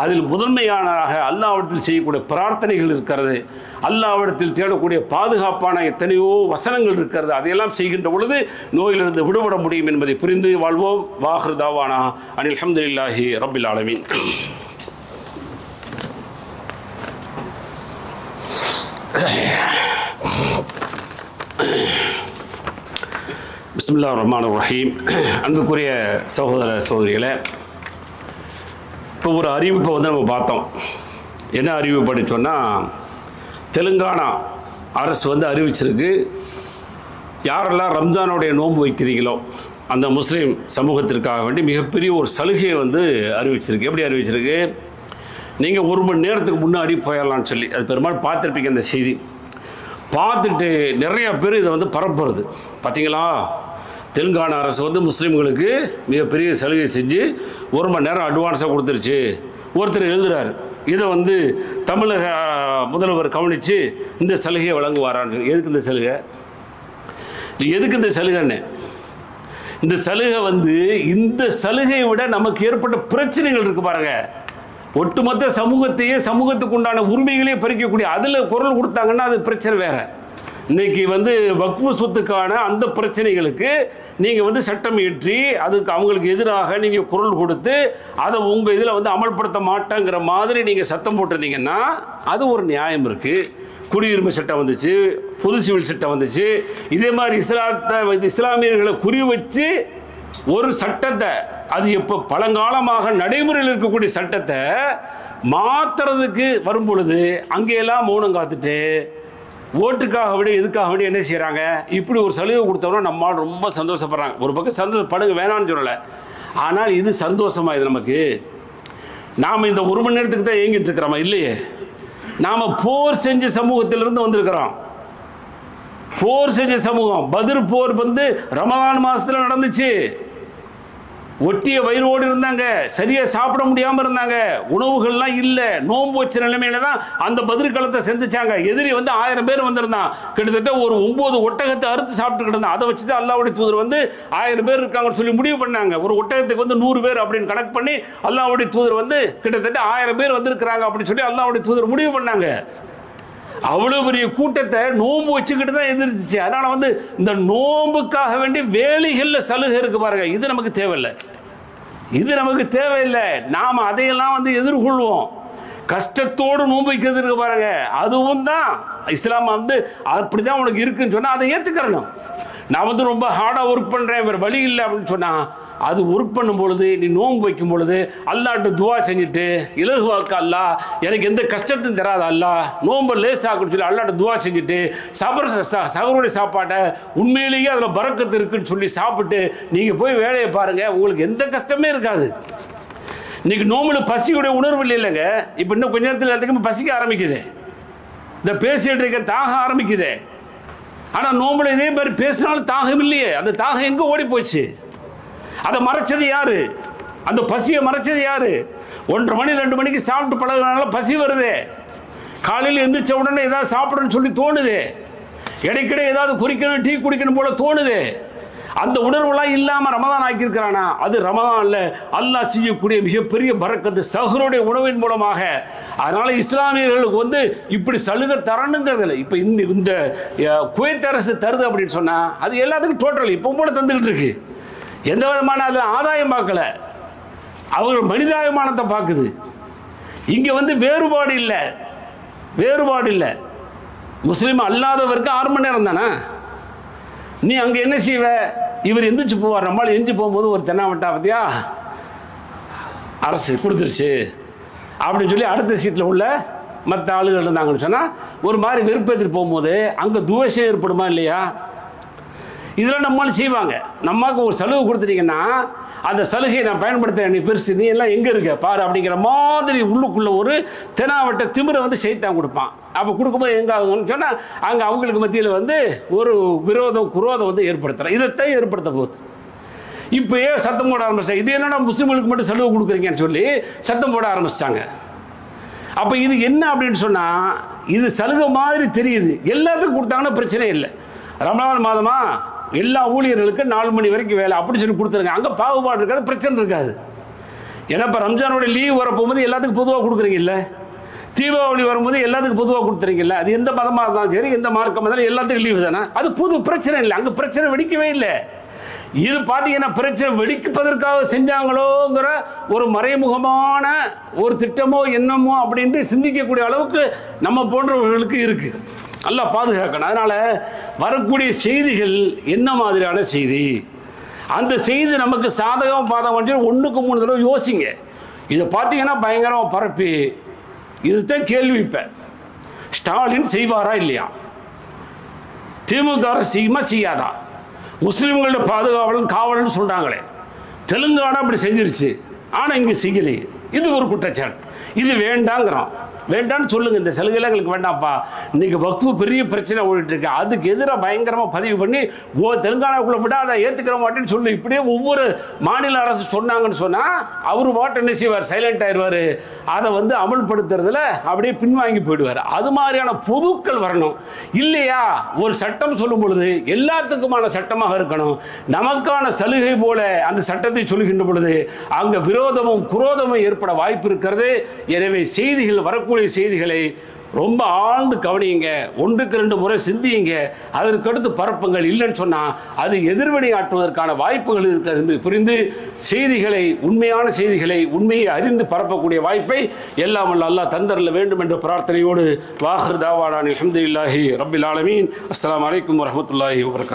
அதில் முதன்மையானதாக அல்லாஹ்விடத்தில் செய்யக்கூடிய பிரார்த்தனைகள் இருக்கிறது, அல்லாஹ்விடத்தில் தேடக்கூடிய பாதுகாப்பான எத்தனையோ வசனங்கள் இருக்கிறது. அதையெல்லாம் செய்கின்ற பொழுது நோயிலிருந்து விடுபட முடியும் என்பதை புரிந்து வாழ்வோம். வாஹிர் தாவானா அனில் ஹம்துலில்லாஹி ரப்பில் ஆலமீன். பிஸ்மில்லாஹிர் ரஹ்மானிர் ரஹீம். அன்புக்குரிய சகோதர சகோதரிகளே, இப்போ ஒரு அறிவிப்பை வந்து நம்ம பார்த்தோம். என்ன அறிவிப்பு சொன்னால், தெலுங்கானா அரசு வந்து அறிவிச்சிருக்கு, யாரெல்லாம் ரம்ஜானுடைய நோன்பு வைக்கிறீங்களோ அந்த முஸ்லீம் சமூகத்திற்காக வேண்டி மிகப்பெரிய ஒரு சலுகையை வந்து அறிவிச்சிருக்கு. எப்படி அறிவிச்சிருக்கு? நீங்கள் 1 மணி நேரத்துக்கு முன்னாடி போயிடலான்னு சொல்லி. அது பெரும்பாலும் பார்த்துருப்பீங்க அந்த செய்தி. பார்த்துட்டு நிறையா பேர் இதை வந்து பரப்புறது. பார்த்தீங்களா, தெலுங்கானா அரசு வந்து முஸ்லீம்களுக்கு மிகப்பெரிய சலுகை செஞ்சு 1 மணி நேரம் அட்வான்ஸாக கொடுத்துருச்சு. ஒருத்தர் எழுதுகிறார், இதை வந்து தமிழக முதல்வர் கவனித்து இந்த சலுகையை வழங்குவாரான்னு. எதுக்கு இந்த சலுகை? எதுக்கு இந்த சலுகைன்னு? இந்த சலுகை வந்து இந்த சலுகையை விட நமக்கு ஏற்பட்ட பிரச்சனைகள் இருக்குது பாருங்கள். ஒட்டுமொத்த சமூகத்தையே, சமூகத்துக்கு உண்டான உரிமைகளையே பறிக்கக்கூடிய அதில் குரல் கொடுத்தாங்கன்னா அது பிரச்சனை வேறு. இன்றைக்கி வந்து வக்ஃபு சொத்துக்கான அந்த பிரச்சனைகளுக்கு நீங்கள் வந்து சட்டம் இயற்றி அதுக்கு அவங்களுக்கு எதிராக நீங்கள் குரல் கொடுத்து அதை உங்கள் இதில் வந்து அமல்படுத்த மாட்டேங்கிற மாதிரி நீங்கள் சத்தம் போட்டிருந்தீங்கன்னா அது ஒரு நியாயம் இருக்குது. குடியுரிமை சட்டம் வந்துச்சு, பொது சிவில் சட்டம் வந்துச்சு. இதே மாதிரி இஸ்லாமியர்களை குறி வச்சு ஒரு சட்டத்தை, அது எப்போ பழங்காலமாக நடைமுறையில் இருக்கக்கூடிய சட்டத்தை மாற்றுறதுக்கு வரும் பொழுது அங்கேயெல்லாம் மௌனம் காத்துட்டு ஓட்டுக்காக விட எதுக்காக விட என்ன செய்கிறாங்க, இப்படி ஒரு சலுகை கொடுத்தோம்னா நம்மால் ரொம்ப சந்தோஷப்படுறாங்க. ஒரு பக்கம் சந்தோஷப்படுங்க, வேணான்னு சொல்லலை. ஆனால் இது சந்தோஷமாக இது நமக்கு. நாம் இந்த 1 மணி நேரத்துக்கு தான் இயங்கிட்டு இருக்கிறோமா? இல்லையே. நாம் போர் செஞ்ச சமூகத்திலிருந்து வந்திருக்கிறோம். போர் செஞ்ச சமூகம். பத்ர் போர் வந்து ரமலான் மாதத்தில் நடந்துச்சு. ஒட்டிய வயிறோடு இருந்தாங்க, சரியாக சாப்பிட முடியாமல் இருந்தாங்க, உணவுகள்லாம் இல்லை, நோன்பு வச்ச நிலைமையில தான் அந்த பத்ர் காலத்தை சந்திச்சாங்க. எதிரி வந்து 1000 பேர் வந்திருந்தான். கிட்டத்தட்ட ஒரு 9 ஒட்டகத்தை அறுத்து சாப்பிட்டுக்கிட்டு இருந்தான். அதை வச்சு தான் அல்லாஹ்வுடைய தூதர் வந்து 1000 பேர் இருக்காங்கன்னு சொல்லி முடிவு பண்ணாங்க. ஒரு ஒட்டகத்துக்கு வந்து 100 பேர் அப்படின்னு கணக்கு பண்ணி அல்லாஹ்வுடைய தூதர் வந்து கிட்டத்தட்ட 1000 பேர் வந்திருக்கிறாங்க அப்படின்னு சொல்லி அல்லாஹ்வுடைய தூதர் முடிவு பண்ணாங்க. அவ்வளோ பெரிய கூட்டத்தை நோன்பு வச்சுக்கிட்டு தான் எதிர்த்துச்சு. அதனால் வந்து இந்த நோன்புக்காக வேண்டி வேலைகளில் சலுகை இருக்கு பாருங்க, இது நமக்கு தேவையில்லை. இது நமக்கு தேவையில்லை. நாம் அதையெல்லாம் வந்து எதிர்கொள்வோம். கஷ்டத்தோடு நோன்பு வைக்கிறது இருக்கு பாருங்க, அதுவும் தான் இஸ்லாம் வந்து அப்படி தான் உனக்கு இருக்குன்னு சொன்னால் அதை ஏற்றுக்கிறணும். நான் வந்து ரொம்ப ஹார்டாக ஒர்க் பண்ணுறேன், வேறு வழி இல்லை அப்படின்னு சொன்னால் அது ஒர்க் பண்ணும் பொழுது, நீ நோன்பு வைக்கும் பொழுது அல்லாஹ்ட்ட துவா செஞ்சுட்டு, இலகுவாக்க அல்லாஹ் எனக்கு எந்த கஷ்டத்தையும் தராத அல்லாஹ், நோன்பை லேசாக்குன்னு சொல்லி அல்லாஹ்ட்ட துவா செஞ்சுட்டு சகருடைய சாப்பாட்டை உண்மையிலேயே அதில் பரக்கத்து இருக்குன்னு சொல்லி சாப்பிட்டு நீங்கள் போய் வேலையை பாருங்கள், உங்களுக்கு எந்த கஷ்டமே இருக்காது. இன்றைக்கி நோம்பில் பசியுடைய உணர்வு இல்லைங்க. இப்போ இன்னும் கொஞ்ச நேரத்தில் எல்லாத்துக்குமே பசிக்க ஆரம்பிக்குது, இந்த பேசிட்டு இருக்க தாகம் ஆரம்பிக்குது. ஆனால் நோம்பில் இதே மாதிரி பேசினாலும் தாகம் இல்லையே. அந்த தாகம் எங்கே ஓடி போச்சு? அதை மறைச்சது யாரு? அந்த பசியை மறைச்சது யாரு? 1:30 மணி 2 மணிக்கு சாப்பிட்டு பழகுறதுனால பசி வருது. காலையில் எந்திரிச்ச உடனே ஏதாவது சாப்பிடணும்னு சொல்லி தோணுது. இடைக்கிட ஏதாவது குறிக்கணும், டீ குடிக்கணும் போல தோணுது. அந்த உணர்வுலாம் இல்லாமல் ரமதான் ஆக்கியிருக்கிறானா, அது ரமதானில் அல்லாஹ் செய்யக்கூடிய மிகப்பெரிய பரக்கத்து சஹருடைய உணவின் மூலமாக. அதனால் இஸ்லாமியர்களுக்கு வந்து இப்படி சலுகை தரணுங்கிறதில்ல. இப்போ இந்த குவைத் அரசு தருது அப்படின்னு சொன்னால் அது எல்லாத்துக்கும் டோட்டல் இப்போ போல தந்துக்கிட்டு இருக்கு. எந்த விதமான அதில் ஆதாயம் பார்க்கல, அவர்கள் மனிதாபிமானத்தை பார்க்குது. இங்கே வந்து வேறுபாடு இல்லை. முஸ்லீம் அல்லாதவருக்கு 6 மணி நேரம் தானே. நீ அங்கே என்ன செய்வ? இவர் எந்திரிச்சு போவார், நம்மளால் எஞ்சி போகும்போது ஒரு தென்னாவட்டா பற்றியா அரசு கொடுத்துருச்சு அப்படின்னு சொல்லி அடுத்த சீட்டில் உள்ள மற்ற ஆளுகள் இருந்தாங்கன்னு சொன்னால் ஒரு மாதிரி வெறுப்பெடுத்துட்டு போகும்போது அங்கே துவேஷம் ஏற்படுமா இல்லையா? இதெல்லாம் நம்மளால் செய்வாங்க. நம்மளுக்கு ஒரு சலுகை கொடுத்துட்டீங்கன்னா அந்த சலுகையை நான் பயன்படுத்துகிறேன், நீ பெருசு, நீ எல்லாம் எங்கே இருக்க பாரு அப்படிங்கிற மாதிரி உள்ளுக்குள்ளே ஒரு தெனாவட்ட திமிரை வந்து சைத்தான் கொடுப்பான். அப்போ கொடுக்கும்போது எங்கே ஆகுங்கன்னு சொன்னால் அங்கே அவங்களுக்கு மத்தியில் வந்து ஒரு குரோதம் வந்து ஏற்படுத்துகிறேன். இதைத்தான் ஏற்படுத்த போகுது. இப்போயே சத்தம் போட ஆரம்பிச்சிட்டாங்க. இது என்னன்னா முஸ்லீம்களுக்கு மட்டும் சலுகை கொடுக்குறீங்கன்னு சொல்லி சத்தம் போட ஆரம்பிச்சிட்டாங்க. அப்போ இது என்ன அப்படின்னு சொன்னால் இது சலுகை மாதிரி தெரியுது. எல்லாத்துக்கும் கொடுத்தாங்கன்னா பிரச்சனை இல்லை. ரமலான் மாதமா எல்லா ஊழியர்களுக்கு 4 மணி வரைக்கும் வேலை அப்படி சொல்லி கொடுத்துருங்க. அங்கே பாகுபாடு இருக்காது, பிரச்சனை இருக்காது. ஏன்னா இப்போ ரம்ஜானோட லீவ் வரப்போகும்போது எல்லாத்துக்கும் பொதுவாக கொடுக்குறீங்கல்ல, தீபாவளி வரும்போது எல்லாத்துக்கும் பொதுவாக கொடுத்துறீங்கல்ல. அது எந்த மதமாக இருந்தாலும் சரி, எந்த மார்க்கமாக இருந்தாலும் எல்லாத்துக்கும் லீவு தானே. அது புது பிரச்சனை இல்லை, அங்கே பிரச்சனை வெடிக்கவே இல்லை. இது பார்த்தீங்கன்னா பிரச்சனை வெடிப்பதற்காக செஞ்சாங்களோங்கிற ஒரு மறைமுகமான ஒரு திட்டமோ எண்ணமோ அப்படின்ட்டு சிந்திக்கக்கூடிய அளவுக்கு நம்ம போன்றவர்களுக்கு இருக்குது. நல்லா பாதுகாக்கணும். அதனால் வரக்கூடிய செய்திகள் என்ன மாதிரியான செய்தி, அந்த செய்தி நமக்கு சாதகம் பாதகம் 1க்கு 3 தடவை யோசிங்க. இதை பார்த்தீங்கன்னா பயங்கரமாக பரப்பி இதுதான் கேள்வி. இப்போ ஸ்டாலின் செய்வாரா இல்லையா? திமுக செய்யுமா செய்யாதா? முஸ்லீம்களோட பாதுகாவலன் காவலன்னு சொல்கிறாங்களே, தெலுங்கானா அப்படி செஞ்சிருச்சு, ஆனால் இங்கே செய்யலை. இது ஒரு குற்றச்சாட்டு. இது வேண்டாங்கிறோம். வேண்டான்னு சொல்லுங்கள், இந்த சலுகைலாம் எங்களுக்கு வேண்டாம்ப்பா. இன்றைக்கி வக்ஃபு பெரிய பிரச்சனை ஓடிட்டுருக்கு, அதுக்கு எதிராக பயங்கரமாக பதிவு பண்ணி தெலுங்கானாவுக்குள்ளே விட அதை ஏற்றுக்கிற மாட்டேன்னு சொல்லு. இப்படியே ஒவ்வொரு மாநில அரசு சொன்னாங்கன்னு சொன்னால் அவர் பாட்டு என்ன செய்வார், சைலண்ட் ஆயிடுவார். அதை வந்து அமல்படுத்துறதுல அப்படியே பின்வாங்கி போயிடுவார். அது மாதிரியான பொதுக்கள் வரணும் இல்லையா? ஒரு சட்டம் சொல்லும் பொழுது எல்லாத்துக்குமான சட்டமாக இருக்கணும். நமக்கான சலுகை போல அந்த சட்டத்தை சொல்லுகின்ற பொழுது அங்கே விரோதமும் குரோதமும் ஏற்பட வாய்ப்பு இருக்கிறது. எனவே செய்திகள் வரக்கூடிய செய்திகளை ரொம்ப ஆழ்ந்து கவனியுங்க, 1க்கு 2 முறை சிந்தியுங்க, அதற்கடுத்து பரப்புங்கள். இல்லைன்னு சொன்னால் அது எதிர்வினை ஆற்றுவதற்கான வாய்ப்புகள் இருக்கிறது என்று புரிந்து செய்திகளை, உண்மையான செய்திகளை, உண்மையை அறிந்து பரப்பக்கூடிய வாய்ப்பை எல்லாம் வல்ல அல்லாஹ் தந்தரல வேண்டும் என்ற பிரார்த்தனையோடு வாஹிர் தாவானா அல்ஹம்துலில்லாஹி ரப்பில் ஆலமீன். அஸ்ஸலாமு அலைக்கும் வரஹ்மத்துல்லாஹி வபரகாத்துஹு.